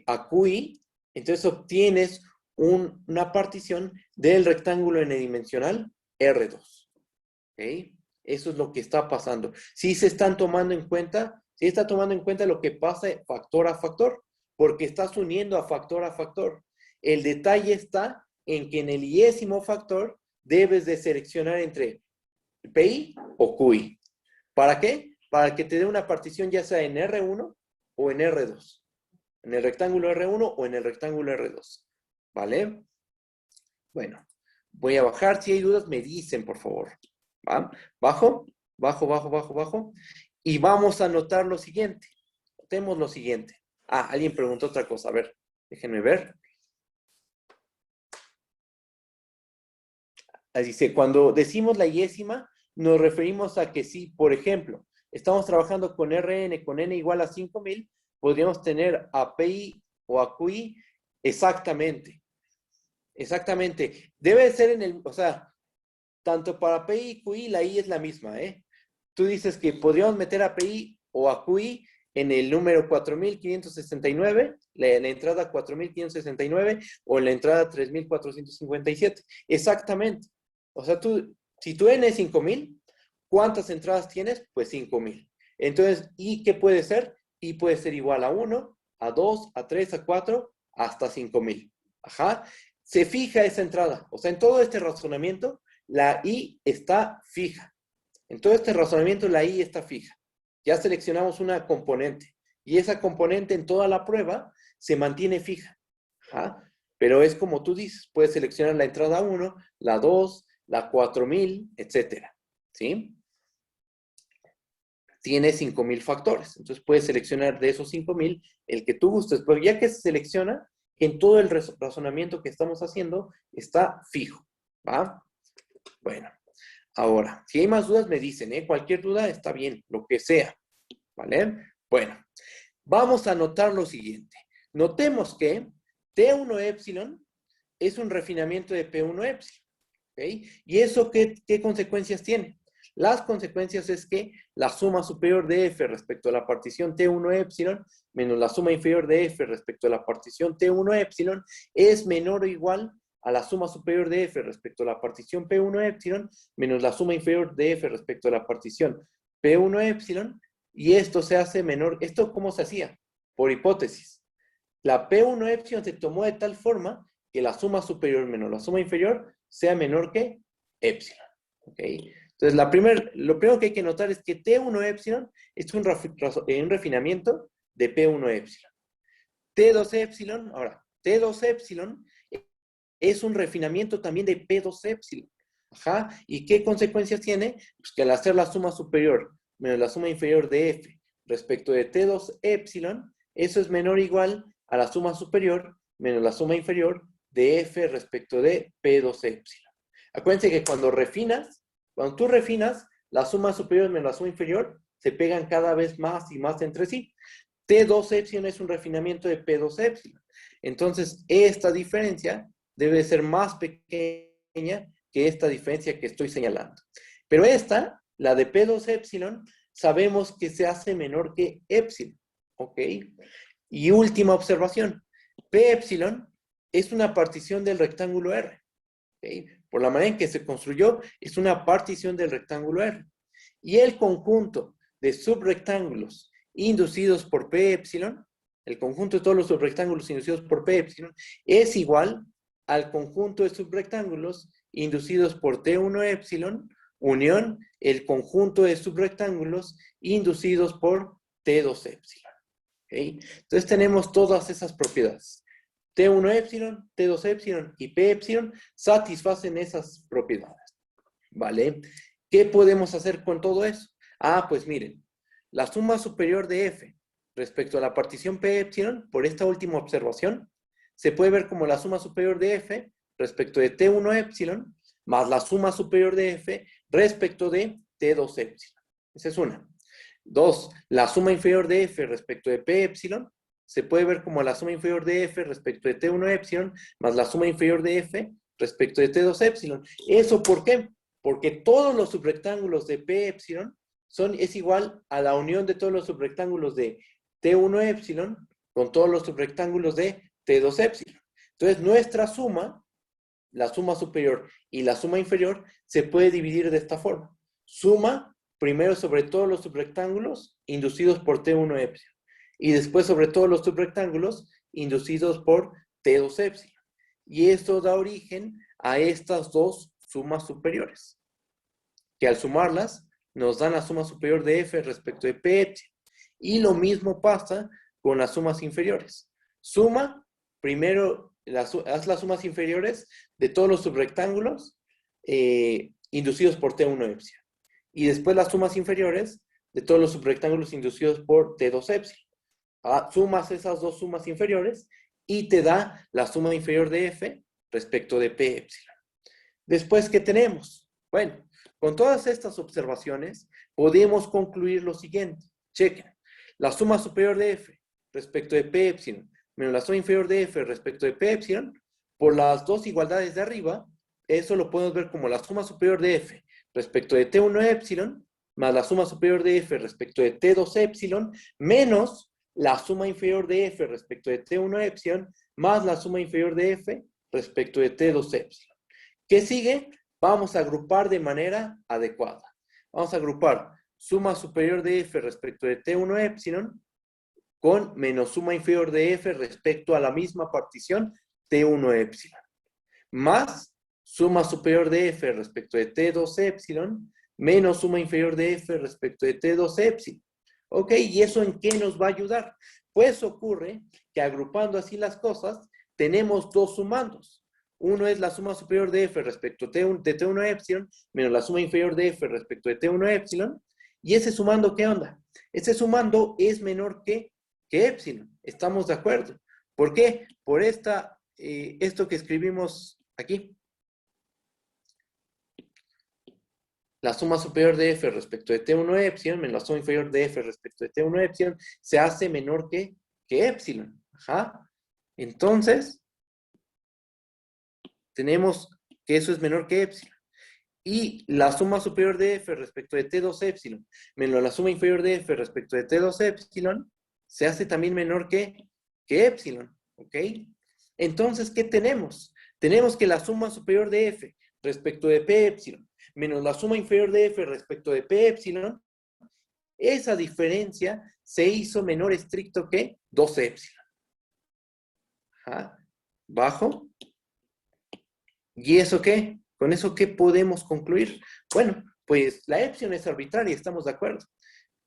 a QI, entonces obtienes una partición del rectángulo n-dimensional R2. ¿Okay? Eso es lo que está pasando. Si se están tomando en cuenta, si está tomando en cuenta lo que pasa factor a factor, porque estás uniendo a factor. El detalle está en que en el iésimo factor debes de seleccionar entre PI o QI. ¿Para qué? Para que te dé una partición ya sea en R1 o en R2. En el rectángulo R1 o en el rectángulo R2. ¿Vale? Bueno, voy a bajar. Si hay dudas, me dicen, por favor. ¿Va? Bajo. Y vamos a anotar lo siguiente. Notemos lo siguiente. Ah, alguien preguntó otra cosa. A ver, déjenme ver. Dice, cuando decimos la iésima, nos referimos a que si, por ejemplo, estamos trabajando con Rn, con n igual a 5000, podríamos tener a PI o a QI exactamente. Exactamente. Debe ser en el, o sea, tanto para PI y QI la I es la misma, ¿eh? Tú dices que podríamos meter a PI o a QI en el número 4569, la entrada 4569 o en la entrada 3457. Exactamente. O sea, si tu N es 5000, ¿cuántas entradas tienes? Pues 5000. Entonces, ¿I qué puede ser? I puede ser igual a 1, a 2, a 3, a 4, hasta 5000. Ajá. Se fija esa entrada. O sea, en todo este razonamiento, la I está fija. En todo este razonamiento, la I está fija. Ya seleccionamos una componente. Y esa componente en toda la prueba se mantiene fija. Ajá. Pero es como tú dices, puedes seleccionar la entrada 1, la 2, la 4000, etcétera. ¿Sí? Tiene 5000 factores. Entonces puedes seleccionar de esos 5000 el que tú gustes. Pero ya que se selecciona, en todo el razonamiento que estamos haciendo está fijo. ¿Va? Bueno, ahora, si hay más dudas me dicen, ¿eh? Cualquier duda está bien, lo que sea. ¿Vale? Bueno, vamos a notar lo siguiente. Notemos que T1 épsilon es un refinamiento de P1 épsilon. ¿Okay? ¿Y eso qué consecuencias tiene? Las consecuencias es que la suma superior de F respecto a la partición T1 épsilon menos la suma inferior de F respecto a la partición T1 épsilon es menor o igual a la suma superior de F respecto a la partición P1 épsilon menos la suma inferior de F respecto a la partición P1 épsilon, y esto se hace menor. ¿Esto cómo se hacía? Por hipótesis. La P1 épsilon se tomó de tal forma que la suma superior menos la suma inferior sea menor que épsilon. ¿Ok? Entonces, lo primero que hay que notar es que T1 épsilon es un refinamiento de P1 épsilon. T2 épsilon, ahora, T2 épsilon es un refinamiento también de P2 épsilon. Ajá. ¿Y qué consecuencias tiene? Pues que al hacer la suma superior menos la suma inferior de F respecto de T2 épsilon, eso es menor o igual a la suma superior menos la suma inferior de F respecto de P2 épsilon. Acuérdense que cuando tú refinas, la suma superior menos la suma inferior se pegan cada vez más y más entre sí. T2 épsilon es un refinamiento de P2 épsilon. Entonces, esta diferencia debe ser más pequeña que esta diferencia que estoy señalando. Pero esta, la de P2 épsilon, sabemos que se hace menor que épsilon. ¿Ok? Y última observación. P épsilon es una partición del rectángulo R. ¿Okay? Por la manera en que se construyó, es una partición del rectángulo R. Y el conjunto de subrectángulos inducidos por P épsilon, el conjunto de todos los subrectángulos inducidos por P épsilon, es igual al conjunto de subrectángulos inducidos por T1 épsilon, unión el conjunto de subrectángulos inducidos por T2 épsilon. ¿Okay? Entonces tenemos todas esas propiedades. T1 épsilon, T2 épsilon y P épsilon satisfacen esas propiedades. ¿Vale? ¿Qué podemos hacer con todo eso? Ah, pues miren, la suma superior de f respecto a la partición p epsilon, por esta última observación, se puede ver como la suma superior de f respecto de t1 epsilon más la suma superior de f respecto de t2 epsilon. Esa es una. Dos, la suma inferior de f respecto de p epsilon se puede ver como la suma inferior de f respecto de t1 epsilon más la suma inferior de f respecto de t2 epsilon. ¿Eso por qué? Porque todos los subrectángulos de p epsilon es igual a la unión de todos los subrectángulos de t1 epsilon con todos los subrectángulos de t2 epsilon. Entonces, nuestra suma, la suma superior y la suma inferior, se puede dividir de esta forma. Suma primero sobre todos los subrectángulos inducidos por t1 epsilon y después sobre todos los subrectángulos inducidos por t2 epsilon. Y esto da origen a estas dos sumas superiores, que al sumarlas nos dan la suma superior de f respecto de p epsilon. Y lo mismo pasa con las sumas inferiores. Suma, primero, haz las sumas inferiores de todos los subrectángulos inducidos por t1 epsilon. Y después las sumas inferiores de todos los subrectángulos inducidos por t2 epsilon. Sumas esas dos sumas inferiores y te da la suma inferior de f respecto de p epsilon. Después, ¿qué tenemos? Bueno, con todas estas observaciones podemos concluir lo siguiente. Chequen. La suma superior de f respecto de p epsilon menos la suma inferior de f respecto de p epsilon, por las dos igualdades de arriba, eso lo podemos ver como la suma superior de f respecto de t1 epsilon más la suma superior de f respecto de t2 epsilon menos la suma inferior de f respecto de t1 epsilon más la suma inferior de f respecto de t2 epsilon. ¿Qué sigue? Vamos a agrupar de manera adecuada. Vamos a agrupar suma superior de f respecto de t1 epsilon con menos suma inferior de f respecto a la misma partición t1 epsilon. Más suma superior de f respecto de t2 epsilon menos suma inferior de f respecto de t2 epsilon. ¿Ok? ¿Y eso en qué nos va a ayudar? Pues ocurre que agrupando así las cosas, tenemos dos sumandos. Uno es la suma superior de f respecto de t1 epsilon menos la suma inferior de f respecto de t1 epsilon. ¿Y ese sumando qué onda? Ese sumando es menor que epsilon. ¿Estamos de acuerdo? ¿Por qué? Por esto que escribimos aquí. La suma superior de f respecto de t1 epsilon menos la suma inferior de f respecto de t1 epsilon se hace menor que epsilon. Ajá. Entonces, tenemos que eso es menor que epsilon. Y la suma superior de f respecto de t2 epsilon menos la suma inferior de f respecto de t2 epsilon se hace también menor que epsilon. ¿Ok? Entonces, ¿qué tenemos? Tenemos que la suma superior de f respecto de p epsilon menos la suma inferior de f respecto de p epsilon, esa diferencia se hizo menor estricto que 2 epsilon. Ajá. Bajo. ¿Y eso qué? ¿Con eso qué podemos concluir? Bueno, pues la epsilon es arbitraria, estamos de acuerdo.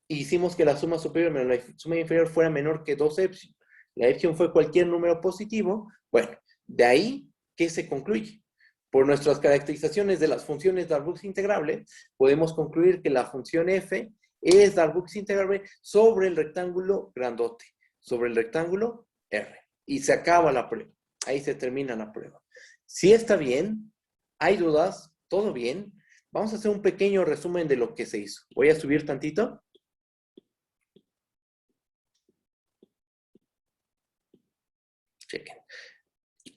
Hicimos que la suma superior menos la suma inferior fuera menor que 2 epsilon. La epsilon fue cualquier número positivo. Bueno, de ahí, ¿qué se concluye? Por nuestras caracterizaciones de las funciones Darboux integrable, podemos concluir que la función f es Darboux integrable sobre el rectángulo grandote, sobre el rectángulo R. Y se acaba la prueba. Ahí se termina la prueba. Si está bien, hay dudas, todo bien. Vamos a hacer un pequeño resumen de lo que se hizo. Voy a subir tantito. Chequen.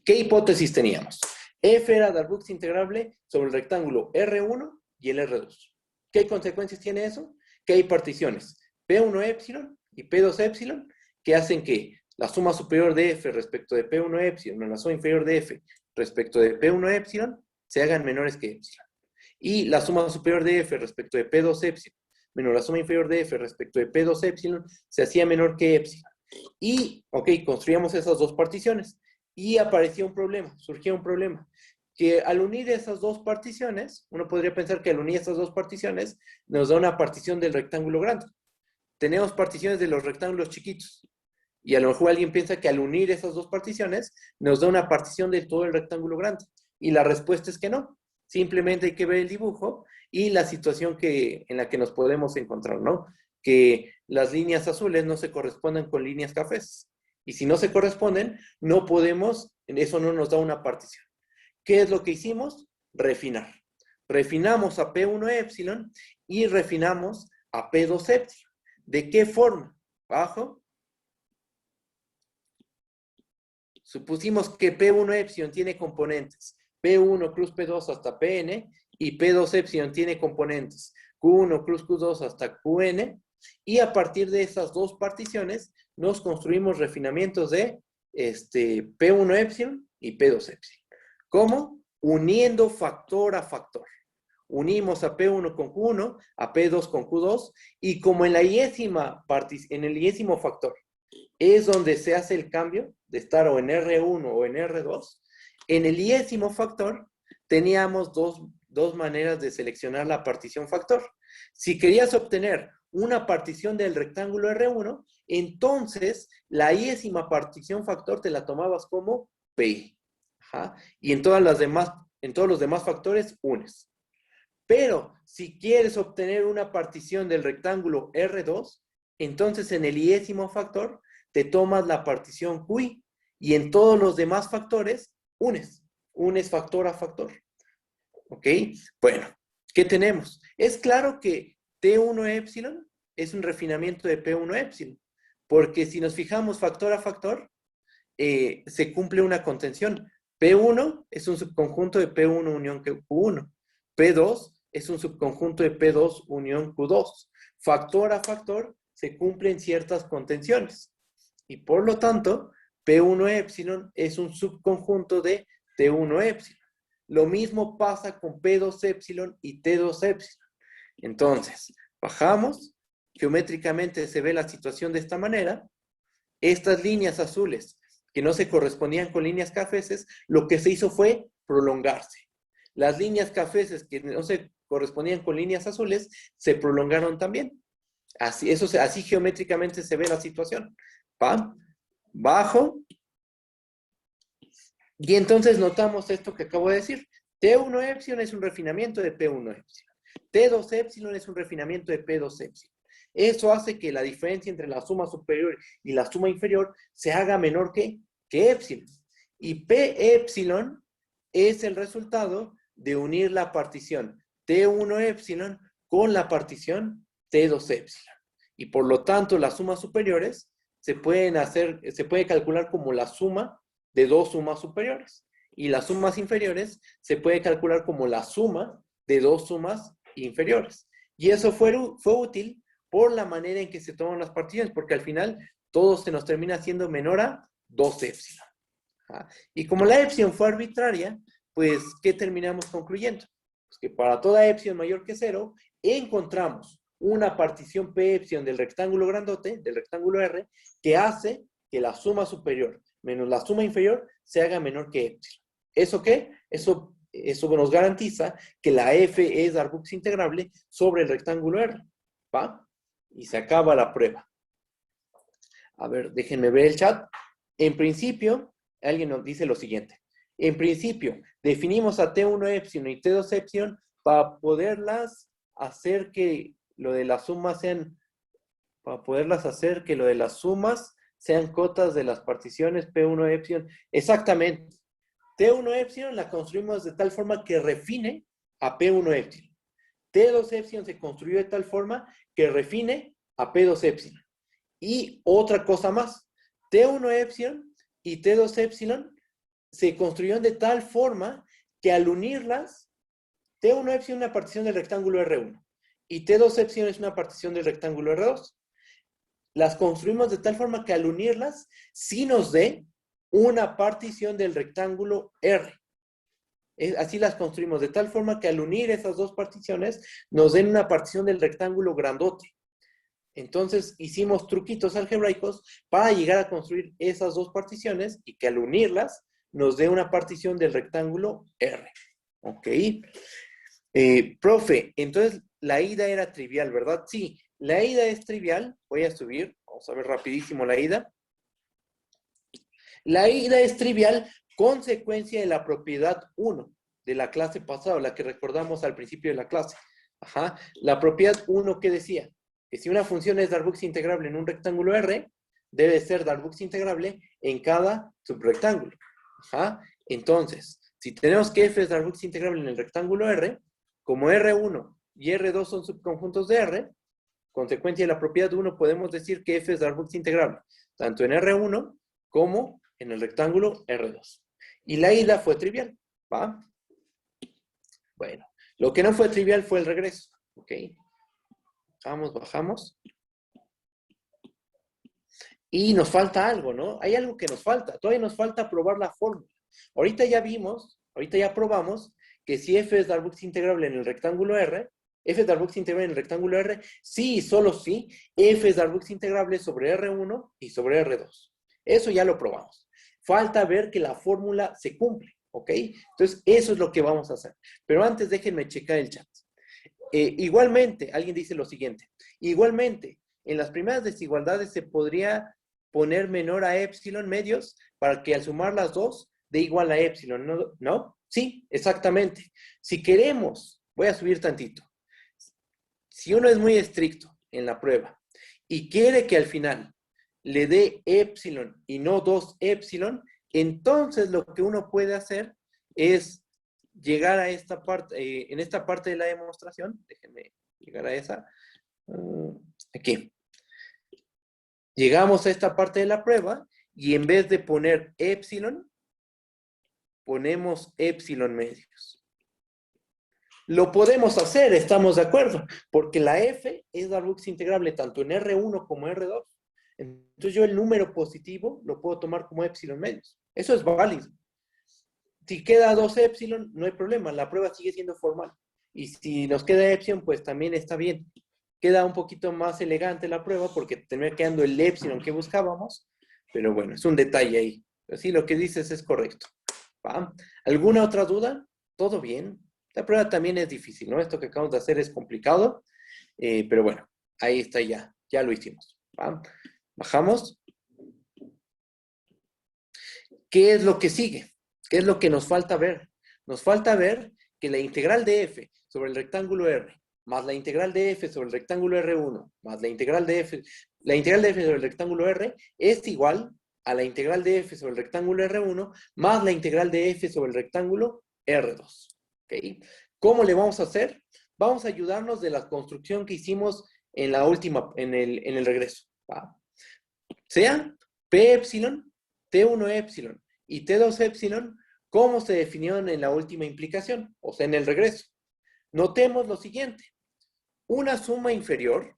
¿Qué hipótesis teníamos? F era Darboux integrable sobre el rectángulo R1 y el R2. ¿Qué consecuencias tiene eso? Que hay particiones P1 epsilon y P2 epsilon que hacen que la suma superior de F respecto de P1 epsilon o la suma inferior de F respecto de P1 epsilon se hagan menores que epsilon. Y la suma superior de F respecto de P2 epsilon menos la suma inferior de F respecto de P2 epsilon se hacía menor que epsilon. Y, ok, construíamos esas dos particiones. Y aparecía un problema, surgía un problema. Que al unir esas dos particiones, uno podría pensar que al unir esas dos particiones nos da una partición del rectángulo grande. Tenemos particiones de los rectángulos chiquitos. Y a lo mejor alguien piensa que al unir esas dos particiones nos da una partición de todo el rectángulo grande. Y la respuesta es que no. Simplemente hay que ver el dibujo y la situación en la que nos podemos encontrar, ¿no? Que las líneas azules no se corresponden con líneas cafés. Y si no se corresponden, no podemos, eso no nos da una partición. ¿Qué es lo que hicimos? Refinar. Refinamos a P1 epsilon y refinamos a P2 epsilon. ¿De qué forma? Bajo. Supusimos que P1 epsilon tiene componentes P1 cruz P2 hasta Pn y P2 epsilon tiene componentes Q1 cruz Q2 hasta Qn, y a partir de esas dos particiones nos construimos refinamientos de P1 epsilon y P2 epsilon. ¿Cómo? Uniendo factor a factor. Unimos a P1 con Q1, a P2 con Q2, y como en el iésimo factor es donde se hace el cambio de estar o en R1 o en R2, en el iésimo factor teníamos dos maneras de seleccionar la partición factor. Si querías obtener una partición del rectángulo R1, entonces la iésima partición factor te la tomabas como P. Ajá. Y en todos los demás factores unes. Pero si quieres obtener una partición del rectángulo R2, entonces en el iésimo factor te tomas la partición QI y en todos los demás factores unes factor a factor. ¿Ok? Bueno, ¿qué tenemos? Es claro que T1 epsilon es un refinamiento de P1 epsilon, porque si nos fijamos factor a factor, se cumple una contención. P1 es un subconjunto de P1 unión Q1. P2 es un subconjunto de P2 unión Q2. Factor a factor se cumplen ciertas contenciones. Y por lo tanto, P1 epsilon es un subconjunto de T1 epsilon. Lo mismo pasa con P2 epsilon y T2 epsilon. Entonces, bajamos, geométricamente se ve la situación de esta manera. Estas líneas azules que no se correspondían con líneas cafeses, lo que se hizo fue prolongarse. Las líneas cafeses que no se correspondían con líneas azules se prolongaron también. Así geométricamente se ve la situación. ¿Va? Bajo. Y entonces notamos esto que acabo de decir. T1 epsilon es un refinamiento de P1 epsilon. T2 epsilon es un refinamiento de P2 epsilon. Eso hace que la diferencia entre la suma superior y la suma inferior se haga menor que epsilon. Y P epsilon es el resultado de unir la partición T1 epsilon con la partición T2 epsilon. Y por lo tanto, las sumas superiores se puede calcular como la suma de dos sumas superiores. Y las sumas inferiores se puede calcular como la suma de dos sumas inferiores. Y eso fue útil por la manera en que se toman las particiones, porque al final todo se nos termina siendo menor a 2 epsilon. Y como la epsilon fue arbitraria, pues, ¿qué terminamos concluyendo? Pues que para toda epsilon mayor que 0, encontramos una partición P epsilon del rectángulo grandote, del rectángulo R, que hace que la suma superior menos la suma inferior se haga menor que epsilon. ¿Eso qué? Eso nos garantiza que la F es Darboux integrable sobre el rectángulo R. ¿Va? Y se acaba la prueba. A ver, déjenme ver el chat. En principio, alguien nos dice lo siguiente. En principio, definimos a T1 epsilon y T2 epsilon para poderlas hacer que lo de las sumas sean, cotas de las particiones P1 epsilon. Exactamente. T1 epsilon la construimos de tal forma que refine a P1 epsilon. T2 epsilon se construyó de tal forma que refine a P2 epsilon. Y otra cosa más, T1 epsilon y T2 epsilon se construyeron de tal forma que al unirlas, T1 epsilon es una partición del rectángulo R1 y T2 epsilon es una partición del rectángulo R2. Las construimos de tal forma que al unirlas, sí nos dé una partición del rectángulo R. Así las construimos, de tal forma que al unir esas dos particiones, nos den una partición del rectángulo grandote. Entonces, hicimos truquitos algebraicos para llegar a construir esas dos particiones y que al unirlas, nos dé una partición del rectángulo R. ¿Ok? Profe, entonces la ida era trivial, ¿verdad? Sí, la ida es trivial. Voy a subir, vamos a ver rapidísimo la ida. La ida es trivial consecuencia de la propiedad 1. de la clase pasada, la que recordamos al principio de la clase. Ajá. La propiedad 1 que decía que si una función es Darboux integrable en un rectángulo R, debe ser Darboux integrable en cada subrectángulo. Ajá. Entonces, si tenemos que f es Darboux integrable en el rectángulo R, como R1 y R2 son subconjuntos de R, consecuencia de la propiedad 1, podemos decir que f es Darboux integrable, tanto en R1 como en el rectángulo R2. Y la ida fue trivial, ¿va? Bueno, lo que no fue trivial fue el regreso, ¿ok? Bajamos. Y nos falta algo, ¿no? Hay algo que nos falta. Todavía nos falta probar la fórmula. Ahorita ya probamos que si f es Darboux integrable en el rectángulo R, f es Darboux integrable en el rectángulo R, sí y solo sí, f es Darboux integrable sobre R1 y sobre R2. Eso ya lo probamos. Falta ver que la fórmula se cumple, ¿ok? Entonces, eso es lo que vamos a hacer. Pero antes déjenme checar el chat. Igualmente, alguien dice lo siguiente. Igualmente, en las primeras desigualdades se podría poner menor a epsilon medios para que al sumar las dos dé igual a epsilon, ¿no? ¿No? Sí, exactamente. Si queremos, voy a subir tantito. Si uno es muy estricto en la prueba y quiere que al final le dé epsilon y no 2 epsilon, entonces lo que uno puede hacer es llegar a esta parte, en esta parte de la demostración, déjenme llegar a esa, aquí. Llegamos a esta parte de la prueba y en vez de poner epsilon, ponemos epsilon medios. Lo podemos hacer, estamos de acuerdo, porque la f es Darboux integrable tanto en R1 como R2. Entonces yo el número positivo lo puedo tomar como epsilon medios. Eso es válido. Si queda 2 epsilon, no hay problema, la prueba sigue siendo formal. Y si nos queda epsilon, pues también está bien. Queda un poquito más elegante la prueba porque termina quedando el epsilon que buscábamos, pero bueno, es un detalle ahí. Pero sí, lo que dices es correcto. ¿Va? ¿Alguna otra duda? ¿Todo bien? La prueba también es difícil, ¿no? Esto que acabamos de hacer es complicado, pero bueno, ahí está ya lo hicimos. ¿Va? Bajamos. ¿Qué es lo que sigue? ¿Qué es lo que nos falta ver? Nos falta ver que la integral de f sobre el rectángulo R más la integral de f sobre el rectángulo R1 más la integral de f sobre el rectángulo R es igual a la integral de f sobre el rectángulo R1 más la integral de f sobre el rectángulo R2. ¿Okay? ¿Cómo le vamos a hacer? Vamos a ayudarnos de la construcción que hicimos en la última, en el regreso. ¿Va? Sea P epsilon, T1 epsilon y T2 epsilon, ¿cómo se definieron en la última implicación? O sea, en el regreso. Notemos lo siguiente. Una suma inferior,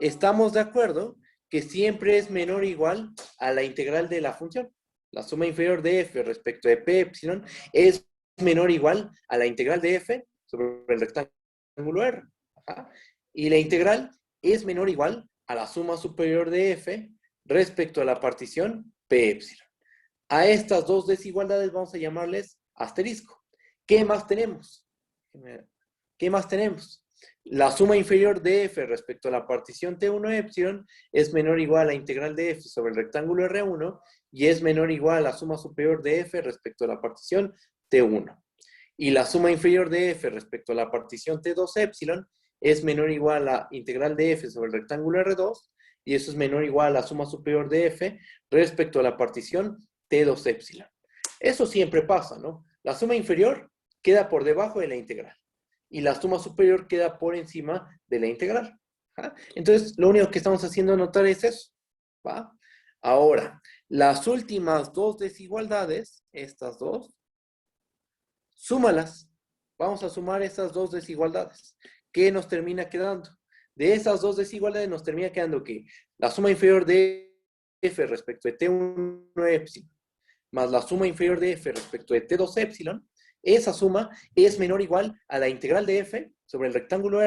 estamos de acuerdo que siempre es menor o igual a la integral de la función. La suma inferior de f respecto de p epsilon es menor o igual a la integral de f sobre el rectángulo R. Ajá. Y la integral es menor o igual a la suma superior de f respecto a la partición p epsilon. A estas dos desigualdades vamos a llamarles asterisco. ¿Qué más tenemos? ¿Qué más tenemos? La suma inferior de f respecto a la partición T1 epsilon es menor o igual a la integral de f sobre el rectángulo R1 y es menor o igual a la suma superior de f respecto a la partición T1. Y la suma inferior de f respecto a la partición T2 epsilon es menor o igual a la integral de f sobre el rectángulo R2 y eso es menor o igual a la suma superior de f respecto a la partición T2 epsilon. Eso siempre pasa, ¿no? La suma inferior queda por debajo de la integral y la suma superior queda por encima de la integral. ¿Ah? Entonces, lo único que estamos haciendo notar es eso. ¿Va? Ahora, las últimas dos desigualdades, estas dos, súmalas. Vamos a sumar estas dos desigualdades. ¿Qué nos termina quedando? De esas dos desigualdades nos termina quedando que la suma inferior de f respecto de T1 epsilon más la suma inferior de f respecto de T2 epsilon, esa suma es menor o igual a la integral de f sobre el rectángulo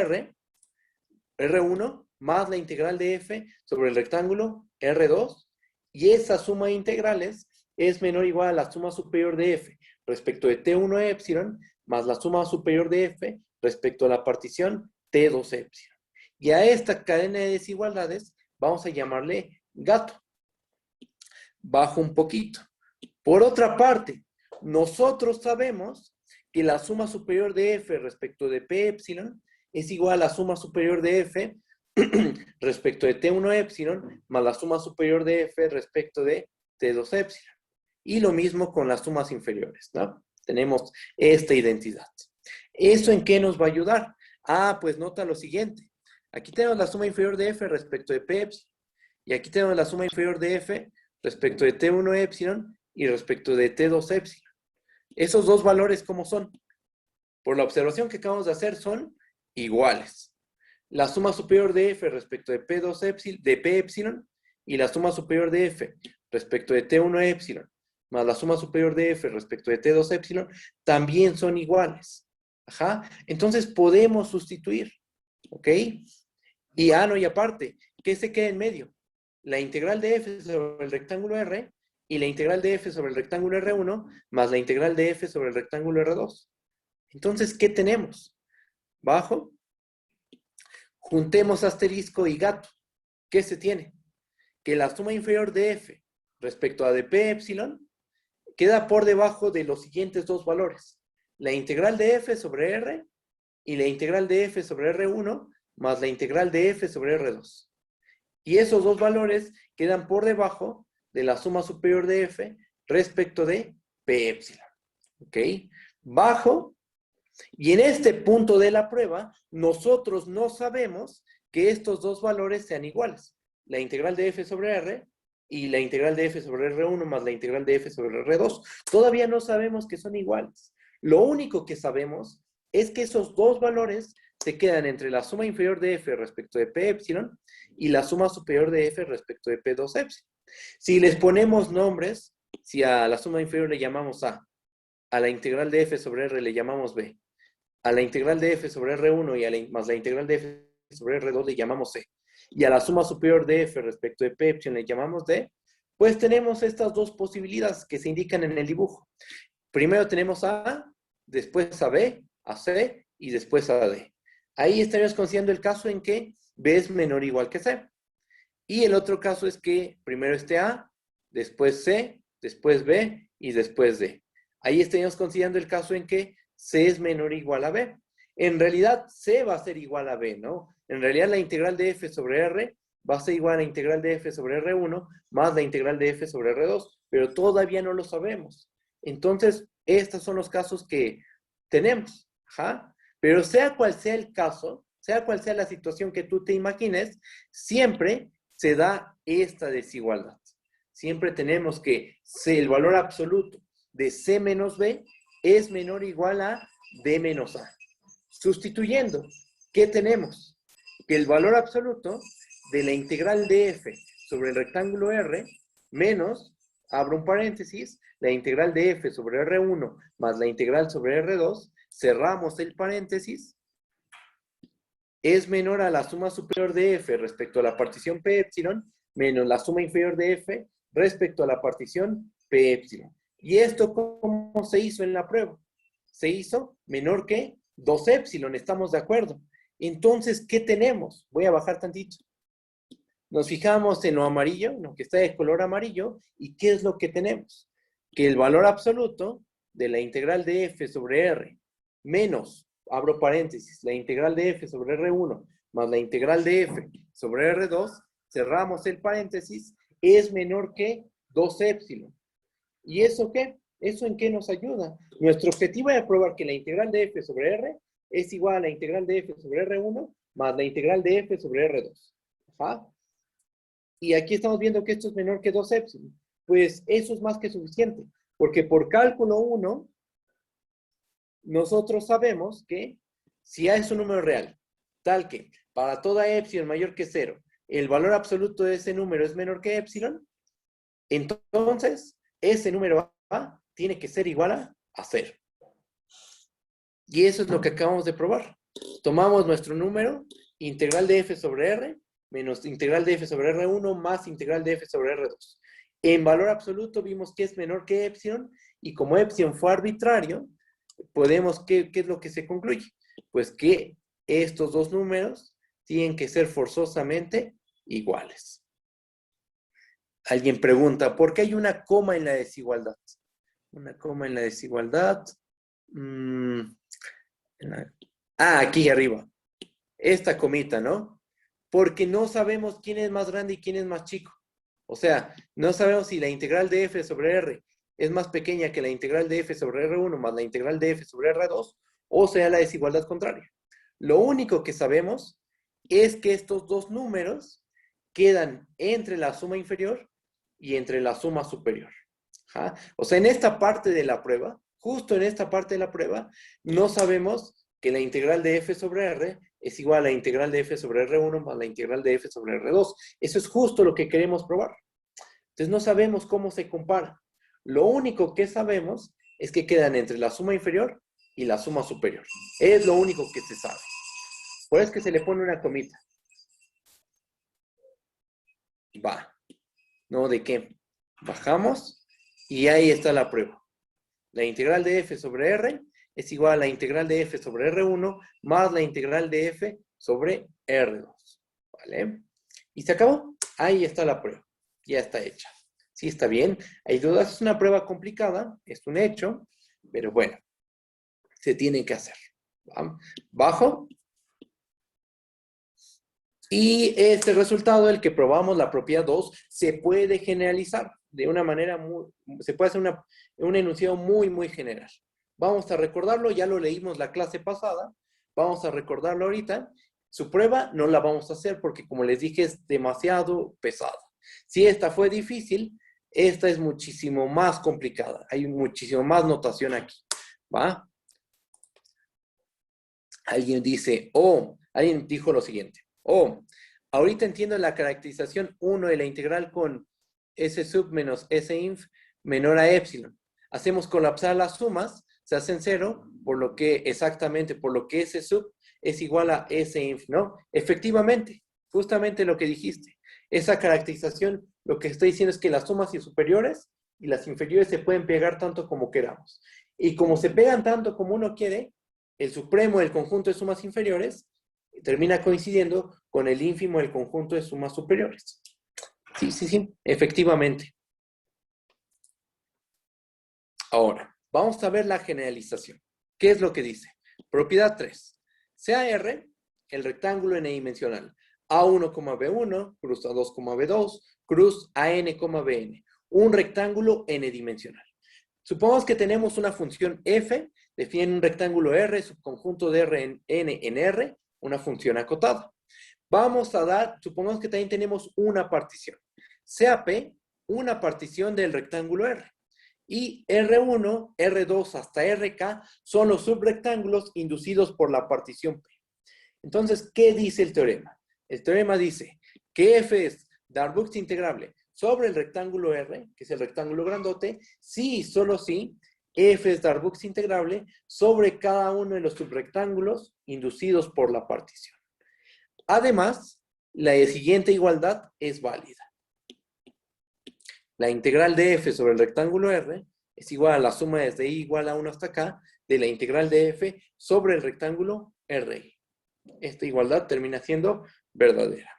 R1 más la integral de f sobre el rectángulo R2, y esa suma de integrales es menor o igual a la suma superior de f respecto de T1 epsilon más la suma superior de f respecto a la partición T2 epsilon. Y a esta cadena de desigualdades vamos a llamarle gato. Bajo un poquito. Por otra parte, nosotros sabemos que la suma superior de f respecto de p epsilon es igual a la suma superior de f respecto de T1 epsilon más la suma superior de f respecto de T2 epsilon. Y lo mismo con las sumas inferiores, ¿no? Tenemos esta identidad. ¿Eso en qué nos va a ayudar? Pues nota lo siguiente. Aquí tenemos la suma inferior de f respecto de p epsilon. Y aquí tenemos la suma inferior de f respecto de T1 epsilon y respecto de T2 epsilon. Esos dos valores, ¿cómo son? Por la observación que acabamos de hacer, son iguales. La suma superior de f respecto de P2 epsilon, de P epsilon y la suma superior de f respecto de T1 epsilon más la suma superior de f respecto de T2 epsilon también son iguales. Ajá. Entonces podemos sustituir. ¿Ok? Y no, y aparte, ¿qué se queda en medio? La integral de f sobre el rectángulo R y la integral de f sobre el rectángulo R1 más la integral de f sobre el rectángulo R2. Entonces, ¿qué tenemos? Bajo, juntemos asterisco y gato. ¿Qué se tiene? Que la suma inferior de f respecto a de p epsilon queda por debajo de los siguientes dos valores. La integral de f sobre R y la integral de f sobre R1 más la integral de f sobre R2. Y esos dos valores quedan por debajo de la suma superior de f respecto de p epsilon. ¿Ok? Bajo. Y en este punto de la prueba, nosotros no sabemos que estos dos valores sean iguales. La integral de f sobre R y la integral de f sobre R1 más la integral de f sobre R2. Todavía no sabemos que son iguales. Lo único que sabemos es que esos dos valores se quedan entre la suma inferior de f respecto de p epsilon y la suma superior de f respecto de p2 epsilon. Si les ponemos nombres, si a la suma inferior le llamamos a la integral de f sobre R le llamamos b, a la integral de f sobre R1 y más la integral de f sobre R2 le llamamos c, y a la suma superior de f respecto de p epsilon le llamamos d, pues tenemos estas dos posibilidades que se indican en el dibujo. Primero tenemos a, después a b, a c y después a d. Ahí estaríamos considerando el caso en que b es menor o igual que c. Y el otro caso es que primero esté a, después c, después b y después d. Ahí estaríamos considerando el caso en que c es menor o igual a b. En realidad, c va a ser igual a b, ¿no? En realidad, la integral de f sobre r va a ser igual a la integral de f sobre R1 más la integral de f sobre R2, pero todavía no lo sabemos. Entonces, estos son los casos que tenemos. Ajá. Pero sea cual sea el caso, sea cual sea la situación que tú te imagines, siempre se da esta desigualdad. Siempre tenemos que el valor absoluto de c menos b es menor o igual a d menos a. Sustituyendo, ¿qué tenemos? Que el valor absoluto de la integral de f sobre el rectángulo R menos, abro un paréntesis, la integral de f sobre R1 más la integral sobre R2, cerramos el paréntesis, es menor a la suma superior de f respecto a la partición p epsilon menos la suma inferior de f respecto a la partición p epsilon. ¿Y esto cómo se hizo en la prueba? Se hizo menor que 2 epsilon, ¿estamos de acuerdo? Entonces, ¿qué tenemos? Voy a bajar tantito. Nos fijamos en lo amarillo, en lo que está de color amarillo, ¿y qué es lo que tenemos? Que el valor absoluto de la integral de f sobre r menos, abro paréntesis, la integral de f sobre R1 más la integral de f sobre R2, cerramos el paréntesis, es menor que 2 epsilon. ¿Y eso qué? ¿Eso en qué nos ayuda? Nuestro objetivo es probar que la integral de f sobre r es igual a la integral de f sobre R1 más la integral de f sobre R2. ¿Ajá? Y aquí estamos viendo que esto es menor que 2 epsilon. Pues eso es más que suficiente, porque por cálculo 1, nosotros sabemos que si A es un número real, tal que para toda epsilon mayor que 0, el valor absoluto de ese número es menor que epsilon, entonces ese número A tiene que ser igual a 0. Y eso es lo que acabamos de probar. Tomamos nuestro número, integral de f sobre r, menos integral de f sobre R1 más integral de f sobre R2. En valor absoluto vimos que es menor que epsilon, y como epsilon fue arbitrario, podemos, ¿qué es lo que se concluye? Pues que estos dos números tienen que ser forzosamente iguales. Alguien pregunta, ¿por qué hay una coma en la desigualdad? Una coma en la desigualdad. mm, aquí arriba. Esta comita, ¿no? Porque no sabemos quién es más grande y quién es más chico. O sea, no sabemos si la integral de f sobre r es más pequeña que la integral de f sobre r1 más la integral de f sobre r2, o sea, la desigualdad contraria. Lo único que sabemos es que estos dos números quedan entre la suma inferior y entre la suma superior. ¿Ja? O sea, en esta parte de la prueba, justo en esta parte de la prueba, no sabemos que la integral de f sobre r es igual a la integral de f sobre r1 más la integral de f sobre r2. Eso es justo lo que queremos probar. Entonces no sabemos cómo se compara. Lo único que sabemos es que quedan entre la suma inferior y la suma superior. Es lo único que se sabe. Por eso es que se le pone una comita. Va. ¿No? ¿De qué? Bajamos y ahí está la prueba. La integral de f sobre r es igual a la integral de f sobre r1 más la integral de f sobre r2. ¿Vale? ¿Y se acabó? Ahí está la prueba. Ya está hecha. Sí, está bien. Hay dudas. Es una prueba complicada. Es un hecho. Pero bueno, se tiene que hacer. ¿Va? Bajo. Y este resultado, el que probamos, la propiedad 2, se puede generalizar de una manera se puede hacer un enunciado muy, muy general. Vamos a recordarlo, ya lo leímos la clase pasada, vamos a recordarlo ahorita. Su prueba no la vamos a hacer porque, como les dije, es demasiado pesada. Si esta fue difícil, esta es muchísimo más complicada. Hay muchísimo más notación aquí, ¿va? Alguien dice, alguien dijo lo siguiente. Ahorita entiendo la caracterización 1 de la integral con S sub menos S inf menor a epsilon. Hacemos colapsar las sumas, se hacen 0, por lo que S sub es igual a S inf, ¿no? Efectivamente, justamente lo que dijiste. Esa caracterización lo que está diciendo es que las sumas superiores y las inferiores se pueden pegar tanto como queramos. Y como se pegan tanto como uno quiere, el supremo del conjunto de sumas inferiores termina coincidiendo con el ínfimo del conjunto de sumas superiores. Sí, efectivamente. Ahora, vamos a ver la generalización. ¿Qué es lo que dice? Propiedad 3. Sea R el rectángulo n-dimensional A1, B1, cruz A2, B2, cruz AN, BN. Un rectángulo n-dimensional. Supongamos que tenemos una función f, define un rectángulo R, subconjunto de R en N en R, una función acotada. Vamos a dar, supongamos que también tenemos una partición. Sea P una partición del rectángulo R. Y R1, R2 hasta RK son los subrectángulos inducidos por la partición P. Entonces, ¿qué dice el teorema? El teorema dice que F es Darboux integrable sobre el rectángulo R, que es el rectángulo grandote, si y solo si F es Darboux integrable sobre cada uno de los subrectángulos inducidos por la partición. Además, la siguiente igualdad es válida. La integral de f sobre el rectángulo R es igual a la suma desde i igual a 1 hasta acá de la integral de f sobre el rectángulo RI. Esta igualdad termina siendo verdadera.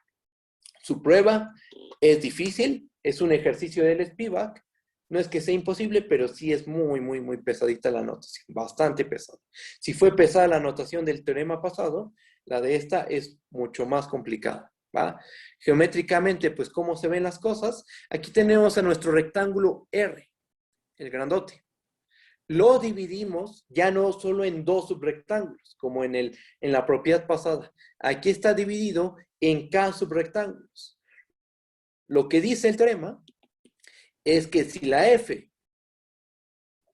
Su prueba es difícil, es un ejercicio del Spivak. No es que sea imposible, pero sí es muy, muy, muy pesadita la notación. Bastante pesada. Si fue pesada la notación del teorema pasado, la de esta es mucho más complicada, ¿va? Geométricamente, pues, ¿cómo se ven las cosas? Aquí tenemos a nuestro rectángulo R, el grandote. Lo dividimos ya no solo en dos subrectángulos, como en la propiedad pasada. Aquí está dividido en K subrectángulos. Lo que dice el teorema es que si la F,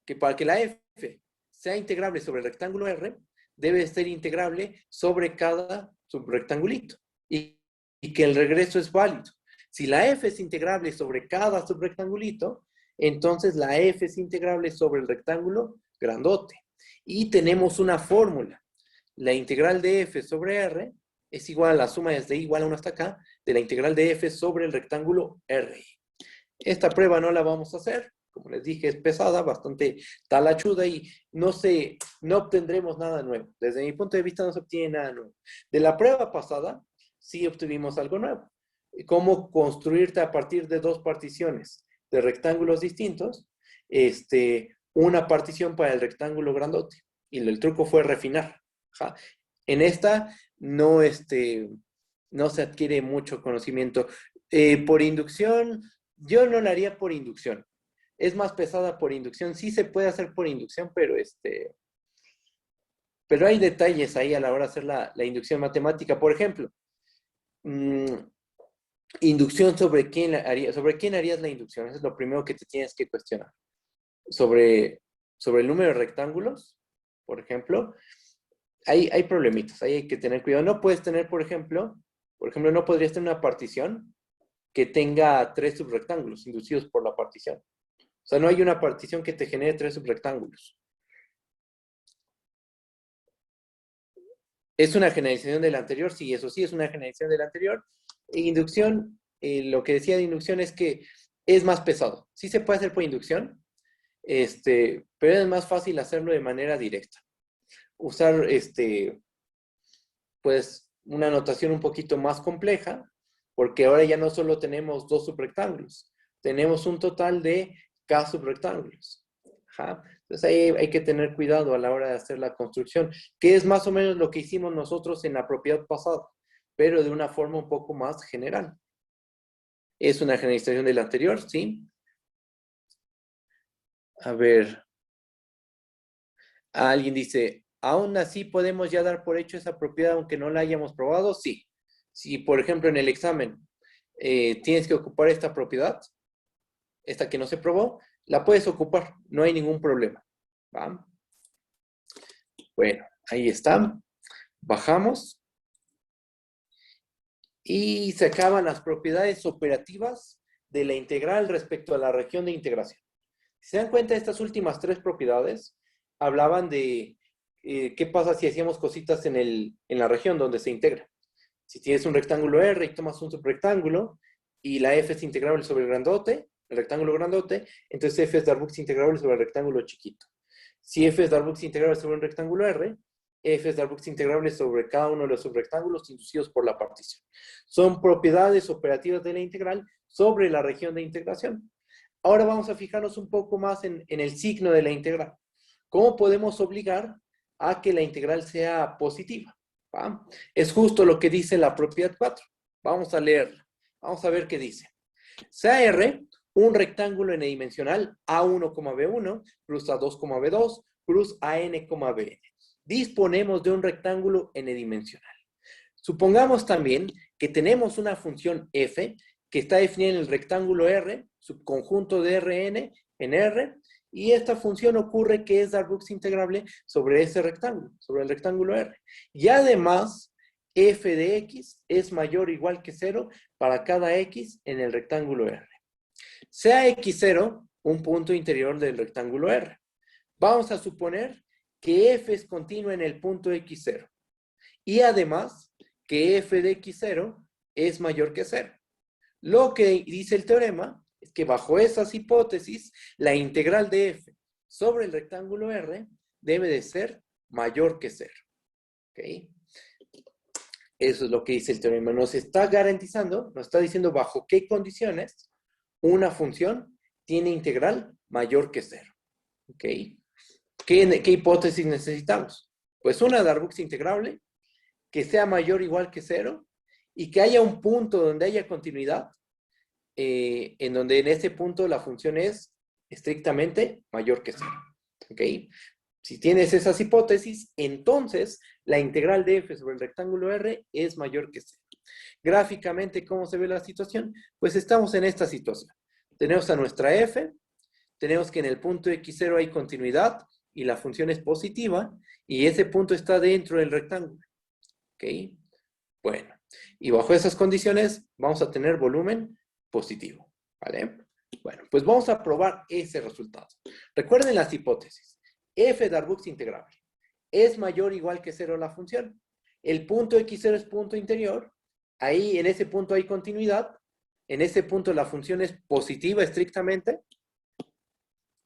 que para que la F sea integrable sobre el rectángulo R, debe ser integrable sobre cada subrectangulito. Y que el regreso es válido. Si la F es integrable sobre cada subrectangulito, entonces la F es integrable sobre el rectángulo grandote. Y tenemos una fórmula. La integral de F sobre R es igual a la suma desde i igual a 1 hasta acá de la integral de F sobre el rectángulo RI. Esta prueba no la vamos a hacer. Como les dije, es pesada, bastante talachuda y no obtendremos nada nuevo. Desde mi punto de vista no se obtiene nada nuevo. De la prueba pasada, sí obtuvimos algo nuevo. Cómo construirte a partir de dos particiones de rectángulos distintos, una partición para el rectángulo grandote Y el truco fue refinar. Ajá. En esta no, no se adquiere mucho conocimiento. Por inducción, yo no la haría por inducción. Es más pesada por inducción. Sí se puede hacer por inducción, pero hay detalles ahí a la hora de hacer la inducción matemática. Por ejemplo, mmm, inducción sobre quién harías la inducción. Eso es lo primero que te tienes que cuestionar. Sobre el número de rectángulos, por ejemplo, hay problemitas, ahí hay que tener cuidado. No puedes tener, por ejemplo, no podrías tener una partición que tenga 3 subrectángulos inducidos por la partición. O sea, no hay una partición que te genere 3 subrectángulos. ¿Es una generalización del anterior? Sí, eso sí, es una generalización del anterior. Inducción, lo que decía de inducción es que es más pesado. Sí se puede hacer por inducción, pero es más fácil hacerlo de manera directa. Usar, pues, una notación un poquito más compleja, porque ahora ya no solo tenemos 2 subrectángulos, tenemos un total de K subrectángulos. Ajá. Entonces ahí hay que tener cuidado a la hora de hacer la construcción, que es más o menos lo que hicimos nosotros en la propiedad pasada, pero de una forma un poco más general. Es una generalización del anterior, ¿sí? A ver. Alguien dice, ¿aún así podemos ya dar por hecho esa propiedad aunque no la hayamos probado? Sí. Si, por ejemplo, en el examen tienes que ocupar esta propiedad, esta que no se probó, la puedes ocupar, no hay ningún problema. ¿Va? Bueno, ahí está. Bajamos. Y se acaban las propiedades operativas de la integral respecto a la región de integración. Si se dan cuenta, estas últimas 3 propiedades hablaban de qué pasa si hacíamos cositas en la región donde se integra. Si tienes un rectángulo R y tomas un subrectángulo y la f es integrable sobre el grandote, el rectángulo grandote, entonces f es Darboux integrable sobre el rectángulo chiquito. Si f es Darboux integrable sobre un rectángulo R, f es Darboux integrable sobre cada uno de los subrectángulos inducidos por la partición. Son propiedades operativas de la integral sobre la región de integración. Ahora vamos a fijarnos un poco más en el signo de la integral. ¿Cómo podemos obligar a que la integral sea positiva? ¿Va? Es justo lo que dice la propiedad 4. Vamos a leerla. Vamos a ver qué dice. Sea R un rectángulo n-dimensional A1, B1 plus A2, B2 plus AN, Bn. Disponemos de un rectángulo n-dimensional. Supongamos también que tenemos una función f que está definida en el rectángulo R, subconjunto de Rn en R, y esta función ocurre que es Darboux integrable sobre ese rectángulo, sobre el rectángulo R. Y además, f de x es mayor o igual que 0 para cada x en el rectángulo R. Sea x0 un punto interior del rectángulo R. Vamos a suponer que f es continua en el punto x0. Y además, que f de x0 es mayor que 0. Lo que dice el teorema es que bajo esas hipótesis, la integral de f sobre el rectángulo R debe de ser mayor que 0. ¿Okay? Eso es lo que dice el teorema. Nos está garantizando, nos está diciendo bajo qué condiciones una función tiene integral mayor que 0. ¿Okay? ¿Qué hipótesis necesitamos? Pues una Darboux integrable que sea mayor o igual que 0 y que haya un punto donde haya continuidad, en donde en ese punto la función es estrictamente mayor que 0. ¿Ok? Si tienes esas hipótesis, entonces la integral de f sobre el rectángulo R es mayor que 0. Gráficamente, ¿cómo se ve la situación? Pues estamos en esta situación. Tenemos a nuestra f, tenemos que en el punto x0 hay continuidad y la función es positiva y ese punto está dentro del rectángulo. ¿Ok? Bueno, y bajo esas condiciones vamos a tener volumen positivo. ¿Vale? Bueno, pues vamos a probar ese resultado. Recuerden las hipótesis. F Darboux integrable es mayor o igual que 0 la función. El punto x0 es punto interior. Ahí en ese punto hay continuidad. En ese punto la función es positiva estrictamente.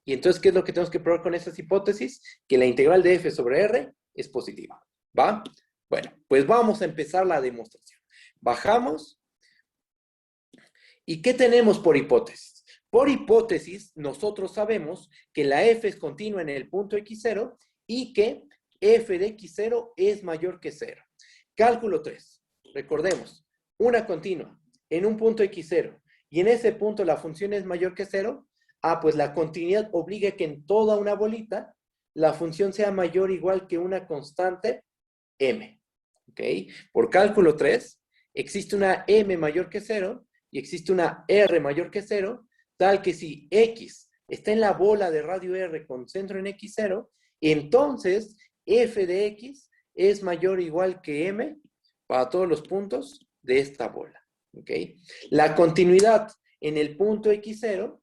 Y entonces, ¿qué es lo que tenemos que probar con esas hipótesis? Que la integral de f sobre r es positiva. ¿Va? Bueno, pues vamos a empezar la demostración. Bajamos. ¿Y qué tenemos por hipótesis? Por hipótesis, nosotros sabemos que la f es continua en el punto x0 y que f de x0 es mayor que 0. Cálculo 3. Recordemos, una continua en un punto x0 y en ese punto la función es mayor que 0. Pues la continuidad obliga que en toda una bolita la función sea mayor o igual que una constante m. ¿Ok? Por cálculo 3, existe una m mayor que 0 y existe una r mayor que 0, tal que si x está en la bola de radio r con centro en x0, entonces f de x es mayor o igual que m para todos los puntos de esta bola. ¿Ok? La continuidad en el punto x0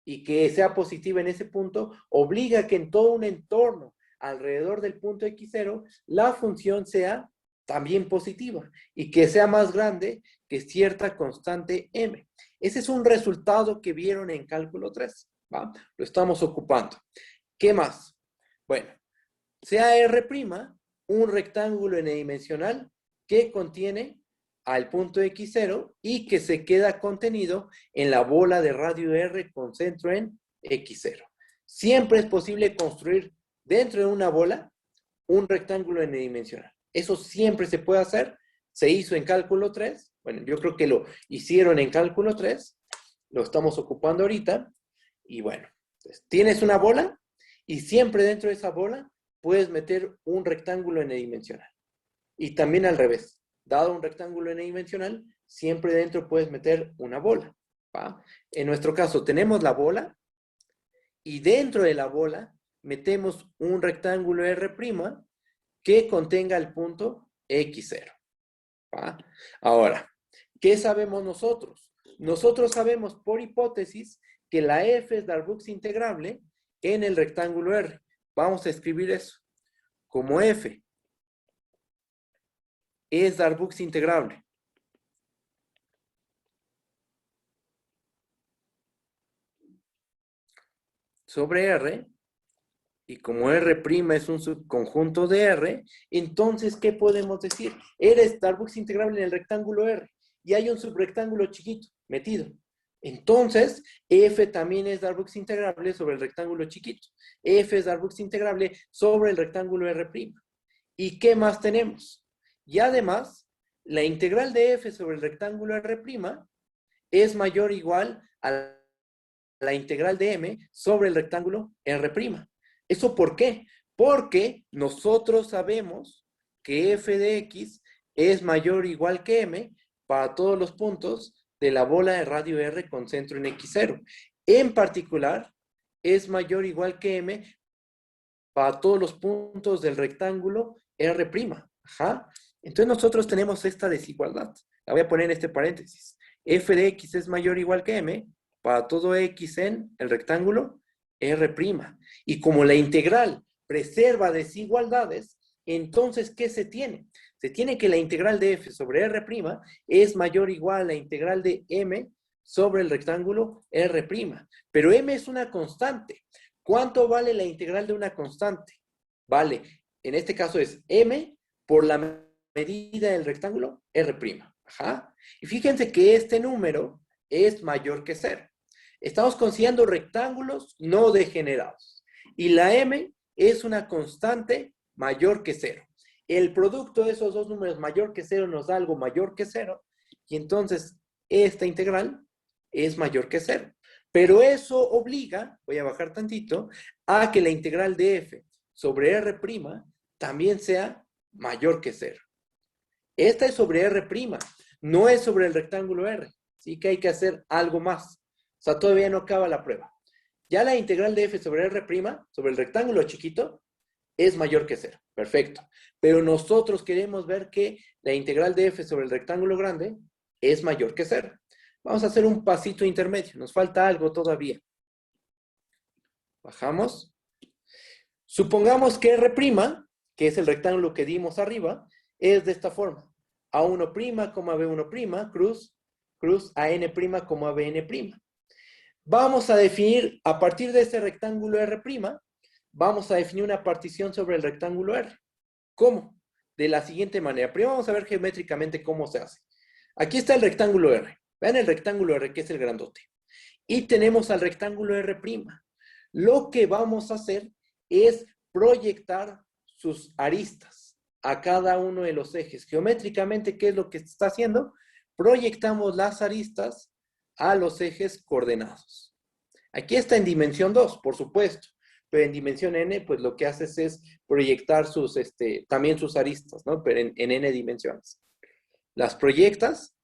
y que sea positiva en ese punto obliga que en todo un entorno alrededor del punto x0 la función sea también positiva y que sea más grande que cierta constante m. Ese es un resultado que vieron en cálculo 3, ¿va? Lo estamos ocupando. ¿Qué más? Bueno, sea R' un rectángulo n-dimensional que contiene al punto x0 y que se queda contenido en la bola de radio R con centro en x0. Siempre es posible construir dentro de una bola un rectángulo n-dimensional. Eso siempre se puede hacer. Se hizo en cálculo 3. Bueno, yo creo que lo hicieron en cálculo 3. Lo estamos ocupando ahorita. Y bueno, entonces, tienes una bola y siempre dentro de esa bola puedes meter un rectángulo n-dimensional. Y también al revés. Dado un rectángulo n-dimensional, siempre dentro puedes meter una bola, ¿va? En nuestro caso tenemos la bola y dentro de la bola metemos un rectángulo R' que contenga el punto x0, ¿va? Ahora, ¿qué sabemos nosotros? Nosotros sabemos por hipótesis que la f es Darboux integrable en el rectángulo R. Vamos a escribir eso como f es Darboux integrable sobre R, y como R' es un subconjunto de R, entonces, ¿qué podemos decir? R es Darboux integrable en el rectángulo R, y hay un subrectángulo chiquito metido. Entonces, F también es Darboux integrable sobre el rectángulo chiquito. F es Darboux integrable sobre el rectángulo R'. ¿Y qué más tenemos? Y además, la integral de F sobre el rectángulo R' es mayor o igual a la integral de M sobre el rectángulo R'. ¿Eso por qué? Porque nosotros sabemos que f de x es mayor o igual que m para todos los puntos de la bola de radio R con centro en x0. En particular, es mayor o igual que m para todos los puntos del rectángulo R'. Ajá. Entonces nosotros tenemos esta desigualdad. La voy a poner en este paréntesis. F de x es mayor o igual que m para todo x en el rectángulo R'. Y como la integral preserva desigualdades, entonces, ¿qué se tiene? Se tiene que la integral de f sobre R' es mayor o igual a la integral de m sobre el rectángulo R'. Pero m es una constante. ¿Cuánto vale la integral de una constante? Vale, en este caso es m por la medida del rectángulo R'. Ajá. Y fíjense que este número es mayor que 0. Estamos considerando rectángulos no degenerados. Y la m es una constante mayor que 0. El producto de esos dos números mayor que 0 nos da algo mayor que 0. Y entonces esta integral es mayor que 0. Pero eso obliga, voy a bajar tantito, a que la integral de f sobre R' también sea mayor que 0. Esta es sobre R', no es sobre el rectángulo R. Así que hay que hacer algo más. O sea, todavía no acaba la prueba. Ya la integral de f sobre R', sobre el rectángulo chiquito, es mayor que 0. Perfecto. Pero nosotros queremos ver que la integral de f sobre el rectángulo grande es mayor que 0. Vamos a hacer un pasito intermedio. Nos falta algo todavía. Bajamos. Supongamos que R', que es el rectángulo que dimos arriba, es de esta forma. A1', B1', cruz AN', BN'. Vamos a definir, a partir de este rectángulo R', vamos a definir una partición sobre el rectángulo R. ¿Cómo? De la siguiente manera. Primero vamos a ver geométricamente cómo se hace. Aquí está el rectángulo R. Vean el rectángulo R, que es el grandote. Y tenemos al rectángulo R'. Lo que vamos a hacer es proyectar sus aristas a cada uno de los ejes. Geométricamente, ¿qué es lo que está haciendo? Proyectamos las aristas a los ejes coordenados. Aquí está en dimensión 2, por supuesto, pero en dimensión n, pues lo que haces es proyectar también sus aristas, ¿no? Pero en n dimensiones. Las proyectas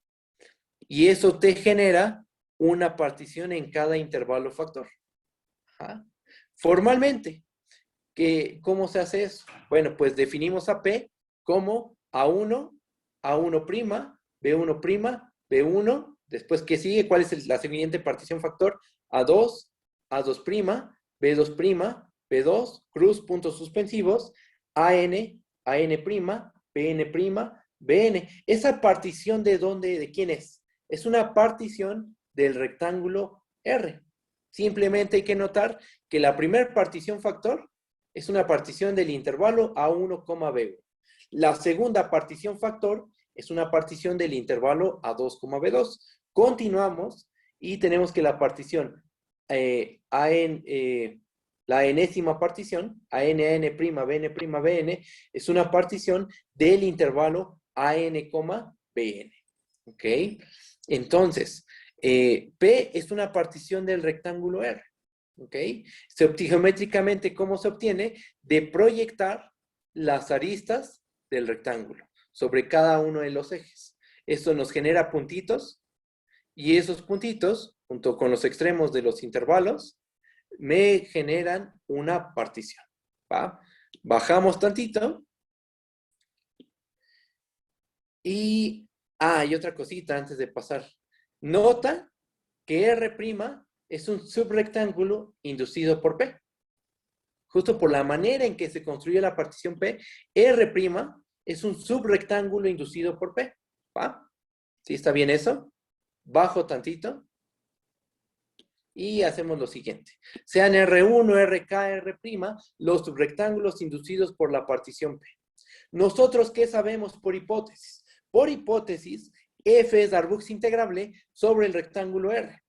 y eso te genera una partición en cada intervalo factor. Ajá. Formalmente, ¿cómo se hace eso? Bueno, pues definimos a P como A1, A1', B1', B1, después, ¿qué sigue? ¿Cuál es la siguiente partición factor? A2, A2', B2', B2, cruz, puntos suspensivos, AN, AN', BN', BN. ¿Esa partición de dónde, de quién es? Es una partición del rectángulo R. Simplemente hay que notar que la primera partición factor es una partición del intervalo A1, B1. La segunda partición factor es una partición del intervalo A2, B2. Continuamos y tenemos que la partición la enésima partición, AN, AN', BN', BN, es una partición del intervalo AN, BN. ¿Ok? Entonces, P es una partición del rectángulo R. ¿Ok? Geométricamente, ¿cómo se obtiene? De proyectar las aristas del rectángulo sobre cada uno de los ejes. Esto nos genera puntitos y esos puntitos, junto con los extremos de los intervalos, me generan una partición. ¿Va? Bajamos tantito. Y otra cosita antes de pasar. Nota que R' es un subrectángulo inducido por P. Justo por la manera en que se construye la partición P, R' es un subrectángulo inducido por P. ¿Va? ¿Sí está bien eso? Bajo tantito. Y hacemos lo siguiente. Sean R1, RK, R', los subrectángulos inducidos por la partición P. ¿Nosotros qué sabemos por hipótesis? Por hipótesis, F es Darboux integrable sobre el rectángulo R.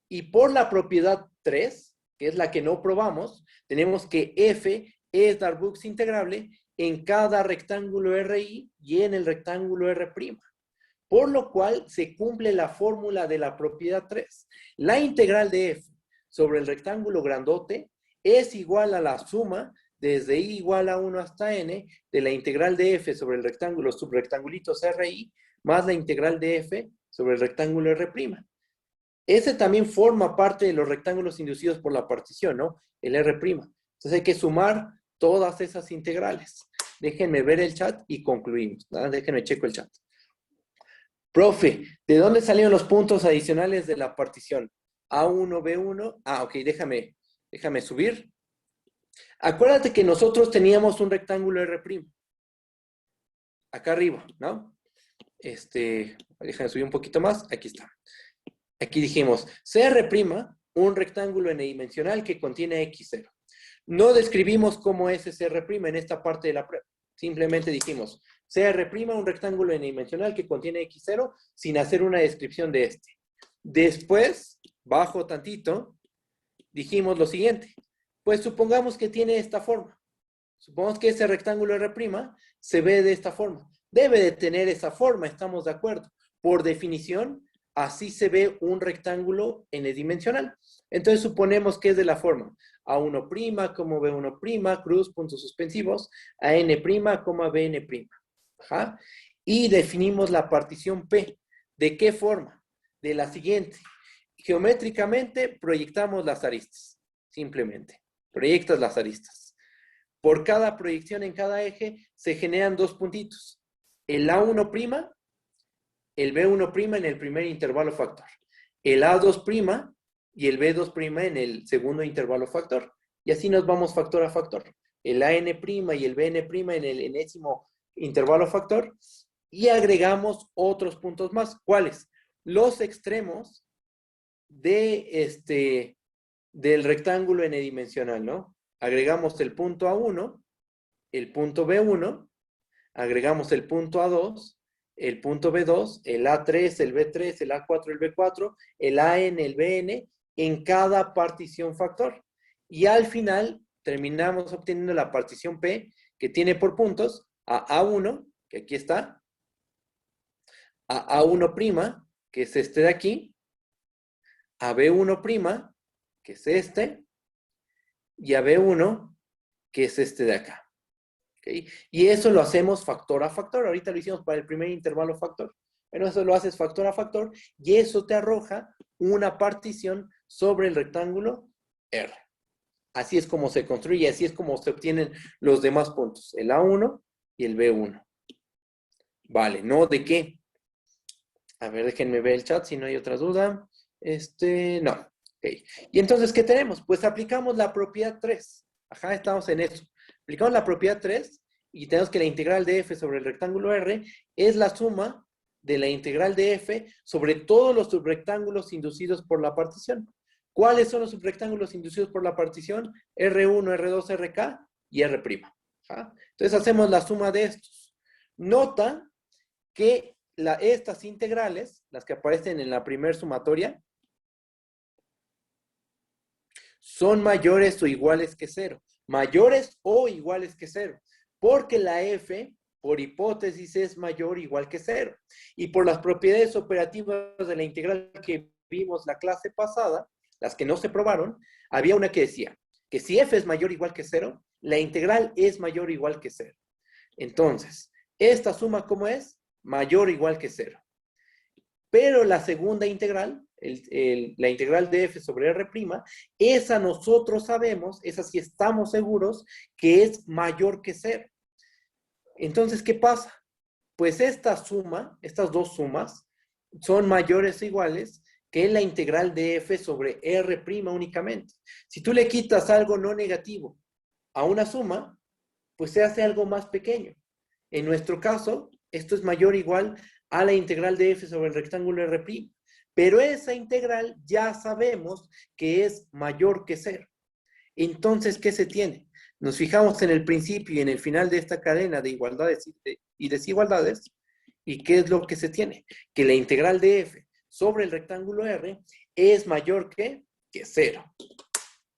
Y por la propiedad 3, que es la que no probamos, tenemos que F es Darboux integrable en cada rectángulo RI y en el rectángulo R'. Por lo cual se cumple la fórmula de la propiedad 3. La integral de F sobre el rectángulo grandote es igual a la suma desde i igual a 1 hasta n de la integral de F sobre el rectángulo subrectangulitos RI más la integral de F sobre el rectángulo R'. Ese también forma parte de los rectángulos inducidos por la partición, ¿no? El R'. Entonces hay que sumar todas esas integrales. Déjenme ver el chat y concluimos. ¿No? Déjenme checo el chat. Profe, ¿de dónde salieron los puntos adicionales de la partición? A1, B1. Ok, déjame subir. Acuérdate que nosotros teníamos un rectángulo R'. Acá arriba, ¿no? Déjame subir un poquito más. Aquí está. Aquí dijimos, CR', un rectángulo n-dimensional que contiene X0. No describimos cómo es ese R' en esta parte de la prueba. Simplemente dijimos, CR', un rectángulo n-dimensional que contiene X0 sin hacer una descripción de este. Después, bajo tantito, dijimos lo siguiente. Pues supongamos que tiene esta forma. Supongamos que ese rectángulo R' se ve de esta forma. Debe de tener esa forma, estamos de acuerdo. Por definición, así se ve un rectángulo n-dimensional. Entonces suponemos que es de la forma A1', como B1', cruz, puntos suspensivos, AN', BN'. Ajá. Y definimos la partición P. ¿De qué forma? De la siguiente. Geométricamente proyectamos las aristas. Simplemente. Proyectas las aristas. Por cada proyección en cada eje se generan dos puntitos. El A1', el B1' en el primer intervalo factor. El A2' y el B2' en el segundo intervalo factor. Y así nos vamos factor a factor. El AN' y el BN' en el enésimo intervalo factor. Y agregamos otros puntos más. ¿Cuáles? Los extremos del rectángulo n-dimensional, ¿no? Agregamos el punto A1, el punto B1, agregamos el punto A2, el punto B2, el A3, el B3, el A4, el B4, el AN, el BN, en cada partición factor. Y al final terminamos obteniendo la partición P que tiene por puntos a A1, que aquí está, a A1', que es este de aquí, a B1', que es este, y a B1, que es este de acá. ¿Okay? Y eso lo hacemos factor a factor. Ahorita lo hicimos para el primer intervalo factor. Pero eso lo haces factor a factor y eso te arroja una partición sobre el rectángulo R. Así es como se construye, así es como se obtienen los demás puntos, el A1 y el B1. Vale, ¿no? ¿De qué? A ver, déjenme ver el chat si no hay otra duda. No. Okay. Y entonces, ¿qué tenemos? Pues aplicamos la propiedad 3. Ajá, estamos en eso. Aplicamos la propiedad 3 y tenemos que la integral de f sobre el rectángulo R es la suma de la integral de f sobre todos los subrectángulos inducidos por la partición. ¿Cuáles son los subrectángulos inducidos por la partición? R1, R2, RK y R'. ¿Ajá? Entonces hacemos la suma de estos. Nota que estas integrales, las que aparecen en la primer sumatoria, son mayores o iguales que 0. Mayores o iguales que 0. Porque la f, por hipótesis, es mayor o igual que 0. Y por las propiedades operativas de la integral que vimos la clase pasada, las que no se probaron, había una que decía que si f es mayor o igual que 0, la integral es mayor o igual que 0. Entonces, esta suma, ¿cómo es? Mayor o igual que 0. Pero la segunda integral, la integral de f sobre R', esa nosotros sabemos, esa sí estamos seguros, que es mayor que 0. Entonces, ¿qué pasa? Pues esta suma, estas dos sumas, son mayores o iguales que la integral de f sobre R' únicamente. Si tú le quitas algo no negativo a una suma, pues se hace algo más pequeño. En nuestro caso, esto es mayor o igual a la integral de f sobre el rectángulo R'. Pero esa integral ya sabemos que es mayor que 0. Entonces, ¿qué se tiene? Nos fijamos en el principio y en el final de esta cadena de igualdades y desigualdades. ¿Y qué es lo que se tiene? Que la integral de f sobre el rectángulo R es mayor que 0.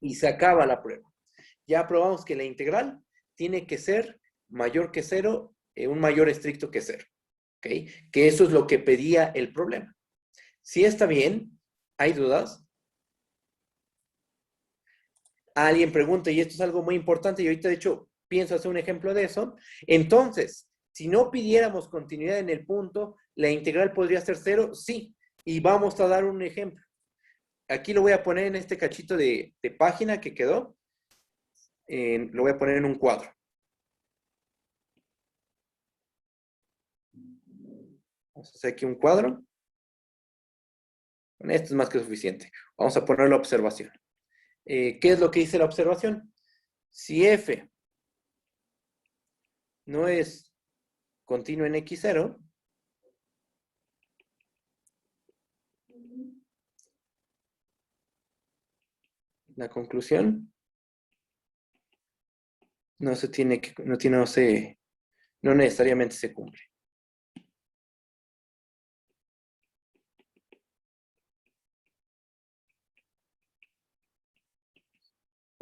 Y se acaba la prueba. Ya probamos que la integral tiene que ser mayor que 0, un mayor estricto que 0. ¿Okay? Que eso es lo que pedía el problema. ¿Sí está bien? ¿Hay dudas? Alguien pregunta, y esto es algo muy importante, y ahorita de hecho pienso hacer un ejemplo de eso. Entonces, si no pidiéramos continuidad en el punto, ¿la integral podría ser 0? Sí. Y vamos a dar un ejemplo. Aquí lo voy a poner en este cachito de página que quedó. Lo voy a poner en un cuadro. Vamos a hacer aquí un cuadro. Con esto es más que suficiente. Vamos a poner la observación. ¿Qué es lo que dice la observación? Si f no es continuo en x0, la conclusión no necesariamente se cumple.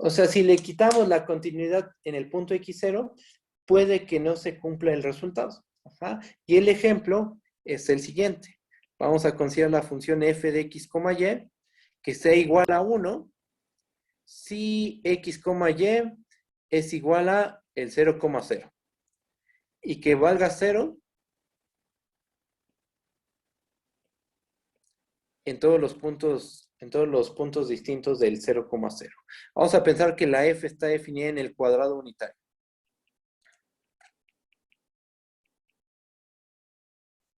O sea, si le quitamos la continuidad en el punto x0, puede que no se cumpla el resultado. Ajá. Y el ejemplo es el siguiente. Vamos a considerar la función f de x, y, que sea igual a 1, si x, y es igual a el 0,0. Y que valga 0 en todos los puntos distintos del 0,0. Vamos a pensar que la f está definida en el cuadrado unitario.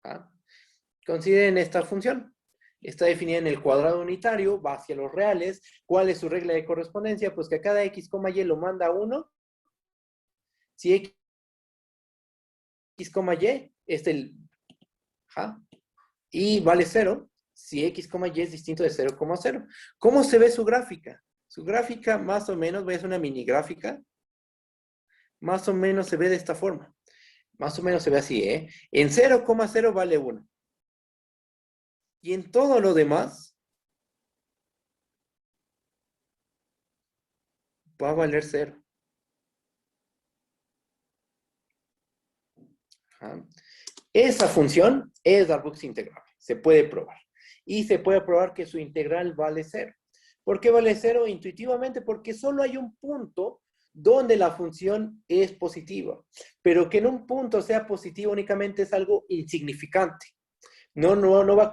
¿Ah? Consideren esta función. Está definida en el cuadrado unitario, va hacia los reales. ¿Cuál es su regla de correspondencia? Pues que a cada x, y lo manda a 1. Si x, y es el... ¿ah? Y vale 0 si x, y es distinto de 0,0. ¿Cómo se ve su gráfica? Su gráfica más o menos, voy a hacer una mini gráfica, más o menos se ve de esta forma. Más o menos se ve así, ¿eh? En 0,0 vale 1. Y en todo lo demás, va a valer 0. Ajá. Esa función es Darboux integrable. Se puede probar. Y se puede probar que su integral vale 0. ¿Por qué vale 0? Intuitivamente porque solo hay un punto donde la función es positiva. Pero que en un punto sea positiva únicamente es algo insignificante. No va a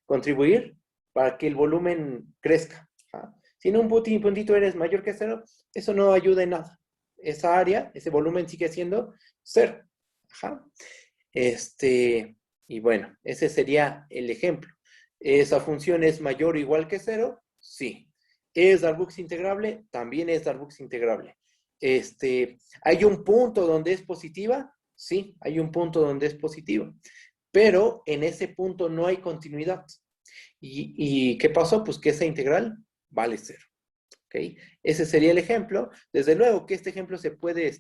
contribuir para que el volumen crezca. ¿Ah? Si en un puntito eres mayor que 0, eso no ayuda en nada. Esa área, ese volumen sigue siendo 0. Ajá. Y bueno, ese sería el ejemplo. ¿Esa función es mayor o igual que 0? Sí. ¿Es Darboux integrable? También es Darboux integrable. ¿Hay un punto donde es positiva? Sí, hay un punto donde es positiva. Pero en ese punto no hay continuidad. ¿Y qué pasó? Pues que esa integral vale 0. ¿Okay? Ese sería el ejemplo. Desde luego que este ejemplo se puede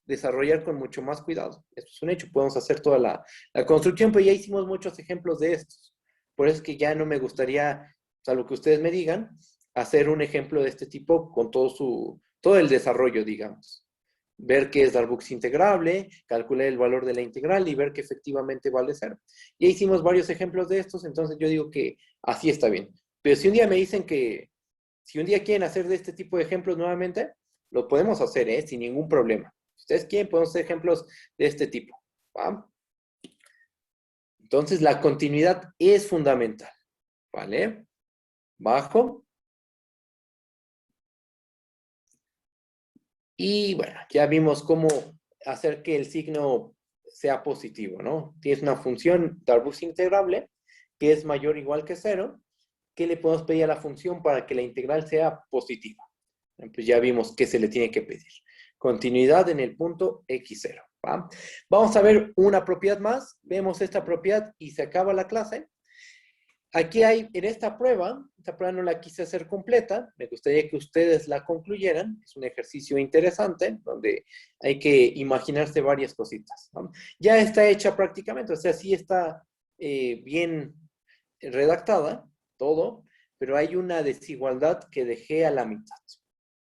desarrollar con mucho más cuidado. Esto es un hecho. Podemos hacer toda la construcción, pero ya hicimos muchos ejemplos de estos. Por eso es que ya no me gustaría, salvo que ustedes me digan, hacer un ejemplo de este tipo con todo el desarrollo, digamos. Ver qué es Darboux integrable, calcular el valor de la integral y ver que efectivamente vale 0. Ya hicimos varios ejemplos de estos, entonces yo digo que así está bien. Pero si un día me dicen que, si un día quieren hacer de este tipo de ejemplos nuevamente, lo podemos hacer, sin ningún problema. Si ustedes quieren, podemos hacer ejemplos de este tipo. ¿Va? Entonces, la continuidad es fundamental. ¿Vale? Bajo. Y bueno, ya vimos cómo hacer que el signo sea positivo, ¿no? Tienes una función Darboux integrable que es mayor o igual que 0. ¿Qué le podemos pedir a la función para que la integral sea positiva? Pues ya vimos qué se le tiene que pedir. Continuidad en el punto x0. ¿Va? Vamos a ver una propiedad más. Vemos esta propiedad y se acaba la clase. Aquí hay, en esta prueba no la quise hacer completa, me gustaría que ustedes la concluyeran, es un ejercicio interesante, donde hay que imaginarse varias cositas, ¿no? Ya está hecha prácticamente, o sea, sí está bien redactada, todo, pero hay una desigualdad que dejé a la mitad.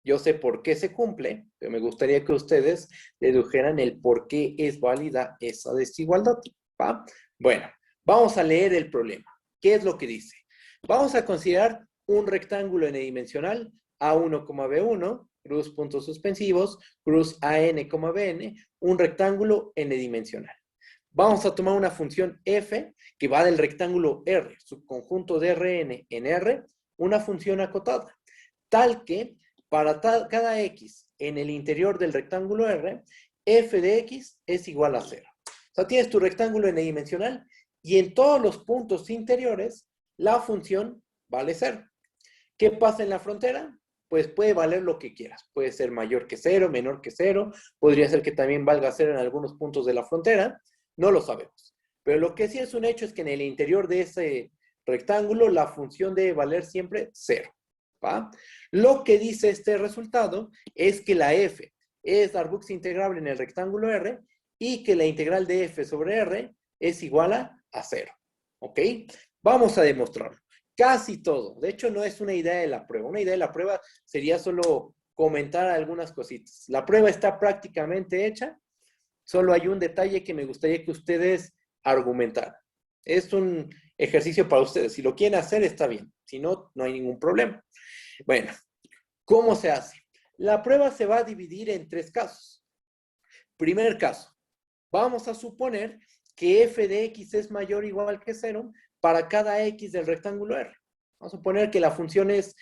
Yo sé por qué se cumple, pero me gustaría que ustedes dedujeran el por qué es válida esa desigualdad, ¿va? Bueno, vamos a leer el problema. ¿Qué es lo que dice? Vamos a considerar un rectángulo n-dimensional A1, B1, cruz puntos suspensivos, cruz AN, un rectángulo n-dimensional. Vamos a tomar una función f que va del rectángulo R, subconjunto de Rn en R, una función acotada, tal que para cada x en el interior del rectángulo R, f de x es igual a 0. O sea, tienes tu rectángulo n-dimensional y en todos los puntos interiores, la función vale 0. ¿Qué pasa en la frontera? Pues puede valer lo que quieras. Puede ser mayor que 0, menor que 0. Podría ser que también valga 0 en algunos puntos de la frontera. No lo sabemos. Pero lo que sí es un hecho es que en el interior de ese rectángulo, la función debe valer siempre 0. ¿Va? Lo que dice este resultado es que la f es Darboux integrable en el rectángulo R y que la integral de f sobre R es igual a 0. ¿Ok? Vamos a demostrarlo. Casi todo. De hecho, no es una idea de la prueba. Una idea de la prueba sería solo comentar algunas cositas. La prueba está prácticamente hecha. Solo hay un detalle que me gustaría que ustedes argumentaran. Es un ejercicio para ustedes. Si lo quieren hacer, está bien. Si no, no hay ningún problema. Bueno, ¿cómo se hace? La prueba se va a dividir en 3 casos. Primer caso. Vamos a suponer que f de x es mayor o igual que 0 para cada x del rectángulo R. Vamos a suponer que la función es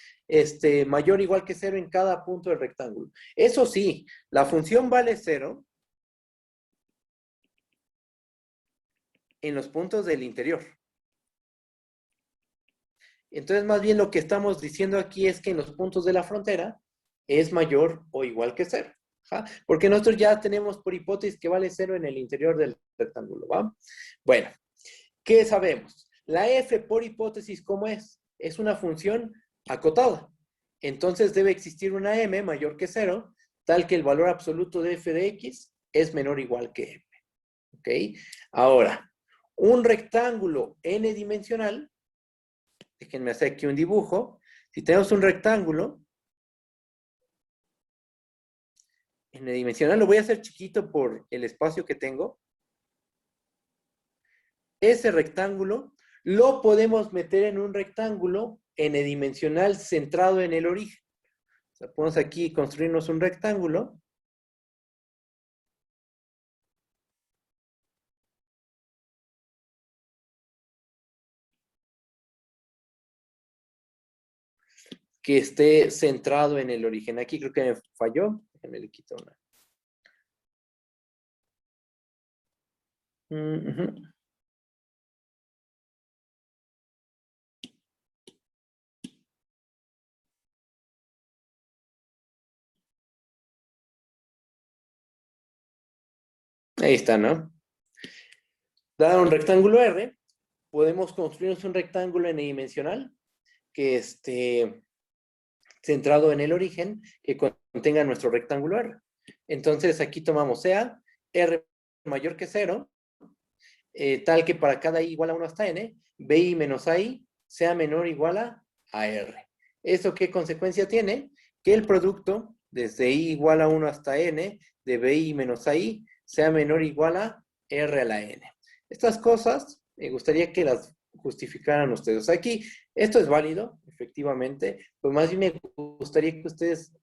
mayor o igual que 0 en cada punto del rectángulo. Eso sí, la función vale 0 en los puntos del interior. Entonces, más bien lo que estamos diciendo aquí es que en los puntos de la frontera es mayor o igual que 0. ¿Ja? Porque nosotros ya tenemos por hipótesis que vale 0 en el interior del rectángulo, ¿va? Bueno, ¿qué sabemos? La f por hipótesis, ¿cómo es? Es una función acotada. Entonces debe existir una m mayor que 0, tal que el valor absoluto de f de x es menor o igual que m. ¿Ok? Ahora, un rectángulo n-dimensional, déjenme hacer aquí un dibujo. Si tenemos un rectángulo en el dimensional, lo voy a hacer chiquito por el espacio que tengo. Ese rectángulo lo podemos meter en un rectángulo n-dimensional centrado en el origen. O sea, podemos aquí construirnos un rectángulo. Que esté centrado en el origen. Aquí creo que me falló. Déjenme le quito una. Ahí está, ¿no? Dado un rectángulo R, podemos construirnos un rectángulo n-dimensional que esté centrado en el origen, que contenga nuestro rectángulo R. Entonces aquí tomamos sea R mayor que 0, tal que para cada i igual a 1 hasta n, bi menos ai sea menor o igual a r. ¿Eso qué consecuencia tiene? Que el producto desde i igual a 1 hasta n de bi menos ai sea menor o igual a r a la n. Estas cosas me gustaría que las justificaran ustedes. Aquí, esto es válido, efectivamente, pero más bien me gustaría que ustedes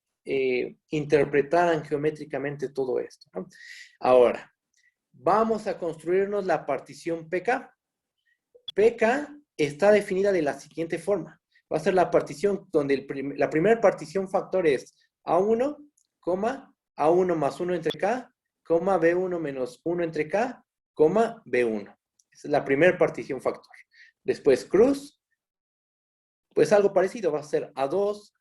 interpretaran geométricamente todo esto, ¿no? Ahora, vamos a construirnos la partición PK. PK está definida de la siguiente forma. Va a ser la partición donde la primera partición factor es A1, A1 más 1 entre K, B1 menos 1 entre K, B1. Esa es la primera partición factor. Después cruz, pues algo parecido. Va a ser A2,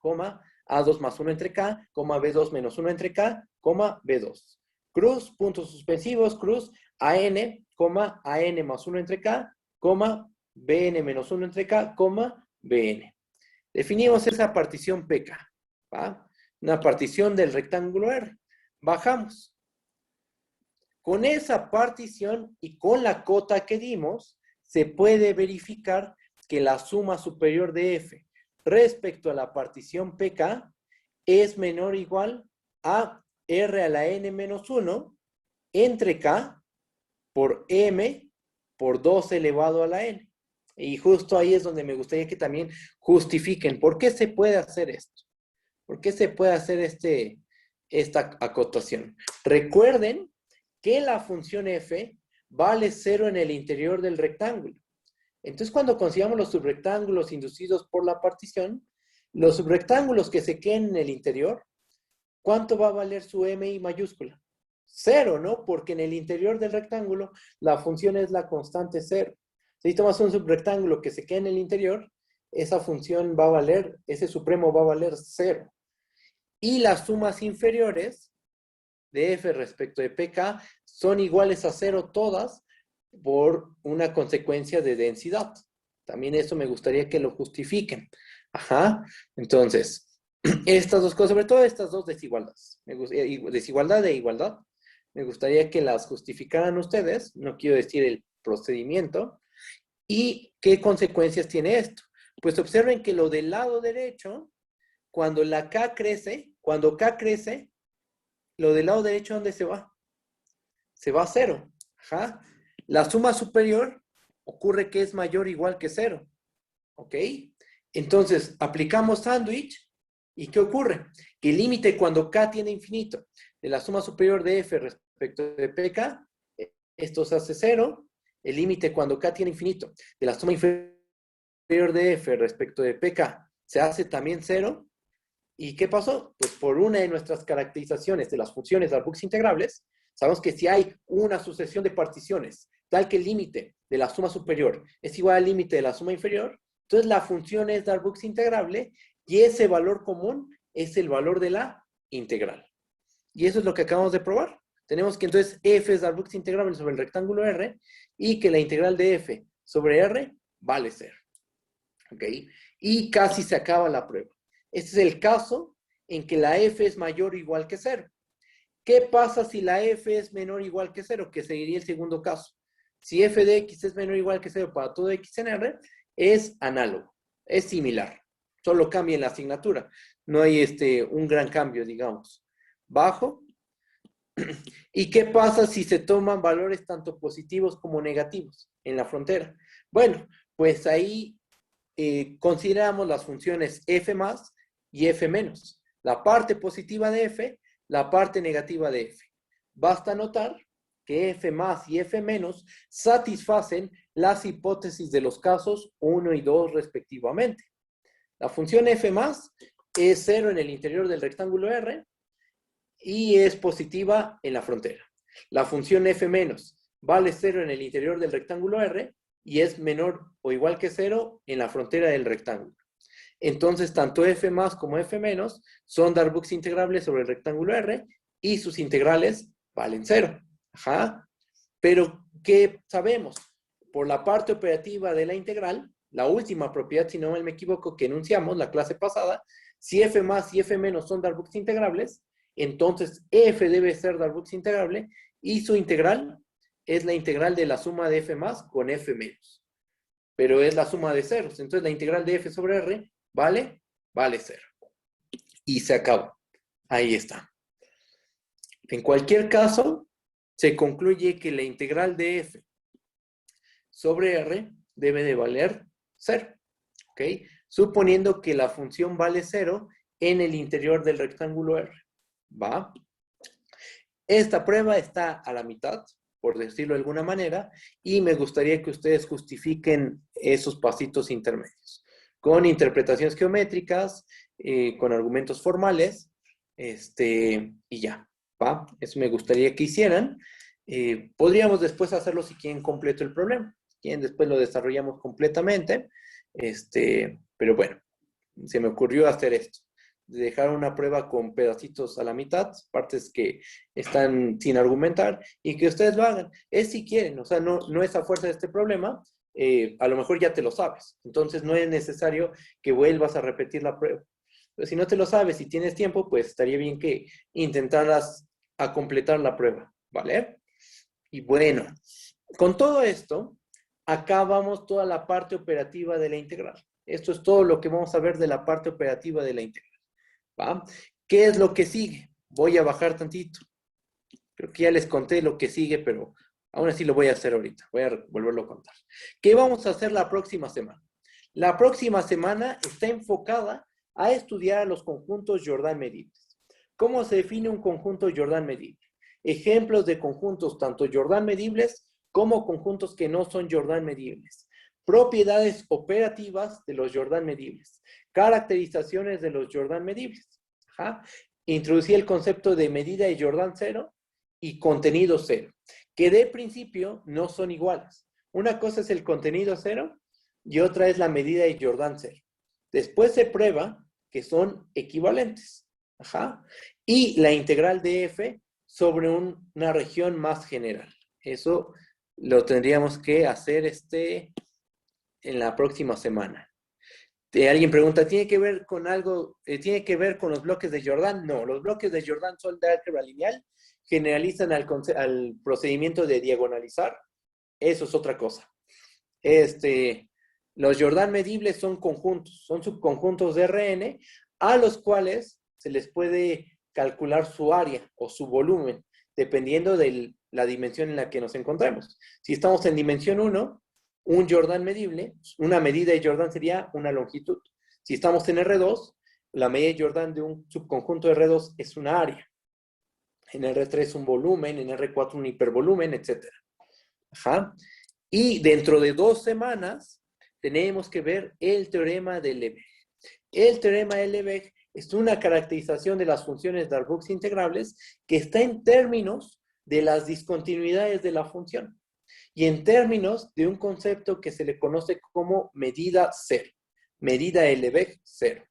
A2 más 1 entre K, B2 menos 1 entre K, B2. Cruz, puntos suspensivos, cruz, AN, AN más 1 entre K, BN menos 1 entre K, BN. Definimos esa partición PK, ¿va? Una partición del rectángulo R. Bajamos. Con esa partición y con la cota que dimos, se puede verificar que la suma superior de F respecto a la partición PK es menor o igual a R a la N menos 1 entre K por M por 2 elevado a la N. Y justo ahí es donde me gustaría que también justifiquen por qué se puede hacer esto. ¿Por qué se puede hacer esta acotación? Recuerden que la función f vale 0 en el interior del rectángulo. Entonces, cuando consigamos los subrectángulos inducidos por la partición, los subrectángulos que se queden en el interior, ¿cuánto va a valer su mi mayúscula? 0, ¿no? Porque en el interior del rectángulo la función es la constante 0. Si tomas un subrectángulo que se quede en el interior, esa función va a valer, ese supremo va a valer 0. Y las sumas inferiores de f respecto de pk son iguales a 0 todas por una consecuencia de densidad. También eso me gustaría que lo justifiquen. Ajá. Entonces, estas dos cosas, sobre todo estas dos desigualdades, desigualdad e igualdad, me gustaría que las justificaran ustedes, no quiero decir el procedimiento, y qué consecuencias tiene esto. Pues observen que lo del lado derecho, cuando la k crece, lo del lado derecho, ¿dónde se va? Se va a 0. Ajá. La suma superior ocurre que es mayor o igual que 0. ¿Ok? Entonces, aplicamos sándwich. ¿Y qué ocurre? Que el límite cuando k tiene infinito de la suma superior de f respecto de pk, esto se hace 0. El límite cuando k tiene infinito de la suma inferior de f respecto de pk se hace también 0. ¿Y qué pasó? Pues por una de nuestras caracterizaciones de las funciones Darboux integrables, sabemos que si hay una sucesión de particiones tal que el límite de la suma superior es igual al límite de la suma inferior, entonces la función es Darboux integrable y ese valor común es el valor de la integral. Y eso es lo que acabamos de probar. Tenemos que entonces f es Darboux integrable sobre el rectángulo R y que la integral de f sobre R vale 0. ¿Ok? Y casi se acaba la prueba. Este es el caso en que la f es mayor o igual que 0. ¿Qué pasa si la f es menor o igual que 0? Que seguiría el segundo caso. Si f de x es menor o igual que 0 para todo x en R, es análogo, es similar. Solo cambia en la asignatura. No hay un gran cambio, digamos. Bajo, ¿Y qué pasa si se toman valores tanto positivos como negativos en la frontera? Bueno, pues ahí consideramos las funciones f más y f menos. La parte positiva de f, la parte negativa de f. Basta notar que f más y f menos satisfacen las hipótesis de los casos 1 y 2 respectivamente. La función f más es 0 en el interior del rectángulo R y es positiva en la frontera. La función f menos vale 0 en el interior del rectángulo R y es menor o igual que 0 en la frontera del rectángulo. Entonces, tanto f más como f menos son Darboux integrables sobre el rectángulo R y sus integrales valen 0. Ajá. Pero, ¿qué sabemos? Por la parte operativa de la integral, la última propiedad, si no me equivoco, que enunciamos la clase pasada, si f más y f menos son Darboux integrables, entonces f debe ser Darboux integrable y su integral es la integral de la suma de f más con f menos. Pero es la suma de ceros. Entonces la integral de f sobre r vale 0. Y se acabó. Ahí está. En cualquier caso, se concluye que la integral de f sobre r debe de valer 0. ¿Ok? Suponiendo que la función vale 0 en el interior del rectángulo R. ¿Va? Esta prueba está a la mitad, por decirlo de alguna manera, y me gustaría que ustedes justifiquen esos pasitos intermedios, con interpretaciones geométricas, con argumentos formales, y ya, ¿va? Eso me gustaría que hicieran. Podríamos después hacerlo si quieren completo el problema, si quieren después lo desarrollamos completamente, pero bueno, se me ocurrió hacer esto. Dejar una prueba con pedacitos a la mitad, partes que están sin argumentar, y que ustedes lo hagan. Es si quieren, o sea, no es a fuerza de este problema, a lo mejor ya te lo sabes. Entonces no es necesario que vuelvas a repetir la prueba. Pero si no te lo sabes y tienes tiempo, pues estaría bien que intentaras a completar la prueba, ¿vale? Y bueno, con todo esto, acabamos toda la parte operativa de la integral. Esto es todo lo que vamos a ver de la parte operativa de la integral. ¿Va? ¿Qué es lo que sigue? Voy a bajar tantito. Creo que ya les conté lo que sigue, pero aún así lo voy a hacer ahorita. Voy a volverlo a contar. ¿Qué vamos a hacer la próxima semana? La próxima semana está enfocada a estudiar los conjuntos Jordan medibles. ¿Cómo se define un conjunto Jordan medible? Ejemplos de conjuntos tanto Jordan medibles como conjuntos que no son Jordan medibles. Propiedades operativas de los Jordan medibles. Caracterizaciones de los Jordan medibles. Ajá. Introducí el concepto de medida de Jordan cero y contenido cero, que de principio no son iguales. Una cosa es el contenido cero y otra es la medida de Jordan cero. Después se prueba que son equivalentes. Ajá. Y la integral de f sobre una región más general. Eso lo tendríamos que hacer en la próxima semana. Alguien pregunta, ¿tiene que ver con algo, tiene que ver con los bloques de Jordan? No, los bloques de Jordan son de álgebra lineal, generalizan al procedimiento de diagonalizar. Eso es otra cosa. Los Jordan medibles son conjuntos, son subconjuntos de Rn, a los cuales se les puede calcular su área o su volumen, dependiendo de la dimensión en la que nos encontremos. Si estamos en dimensión 1, un Jordan medible, una medida de Jordan sería una longitud. Si estamos en R2, la medida de Jordan de un subconjunto de R2 es una área. En R3 un volumen, en R4 un hipervolumen, etc. Ajá. Y dentro de 2 semanas tenemos que ver el teorema de Lebesgue. El teorema de Lebesgue es una caracterización de las funciones Darboux integrables que está en términos de las discontinuidades de la función y en términos de un concepto que se le conoce como medida cero, medida de Lebesgue cero.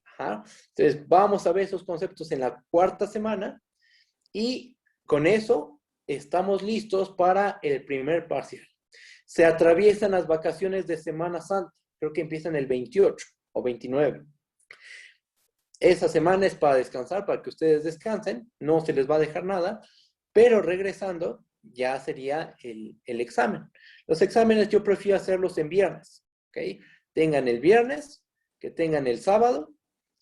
Ajá. Entonces vamos a ver esos conceptos en la 4ª semana y con eso estamos listos para el primer parcial. Se atraviesan las vacaciones de Semana Santa, creo que empiezan el 28 o 29. Esa semana es para descansar, para que ustedes descansen, no se les va a dejar nada, pero regresando ya sería el examen. Los exámenes yo prefiero hacerlos en viernes, ¿ok? Tengan el viernes, que tengan el sábado,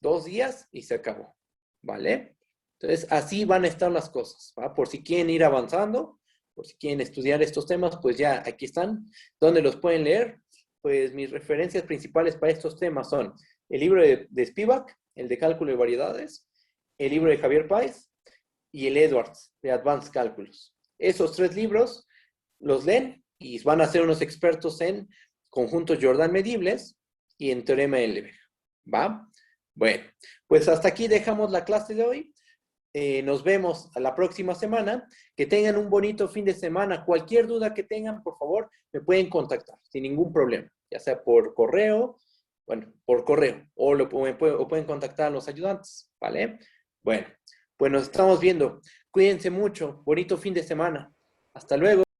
2 días y se acabó, ¿vale? Entonces, así van a estar las cosas, ¿va? Por si quieren ir avanzando, por si quieren estudiar estos temas, pues ya aquí están. ¿Dónde los pueden leer? Pues mis referencias principales para estos temas son el libro de Spivak, el de cálculo de variedades, el libro de Javier Páez y el Edwards de Advanced Calculus. Esos tres libros los leen y van a ser unos expertos en conjuntos Jordan medibles y en teorema de Lebesgue. ¿Va? Bueno, pues hasta aquí dejamos la clase de hoy. Nos vemos a la próxima semana. Que tengan un bonito fin de semana. Cualquier duda que tengan, por favor, me pueden contactar sin ningún problema, ya sea por correo, bueno, por correo, o pueden contactar a los ayudantes, ¿vale? Bueno, pues nos estamos viendo. Cuídense mucho. Bonito fin de semana. Hasta luego.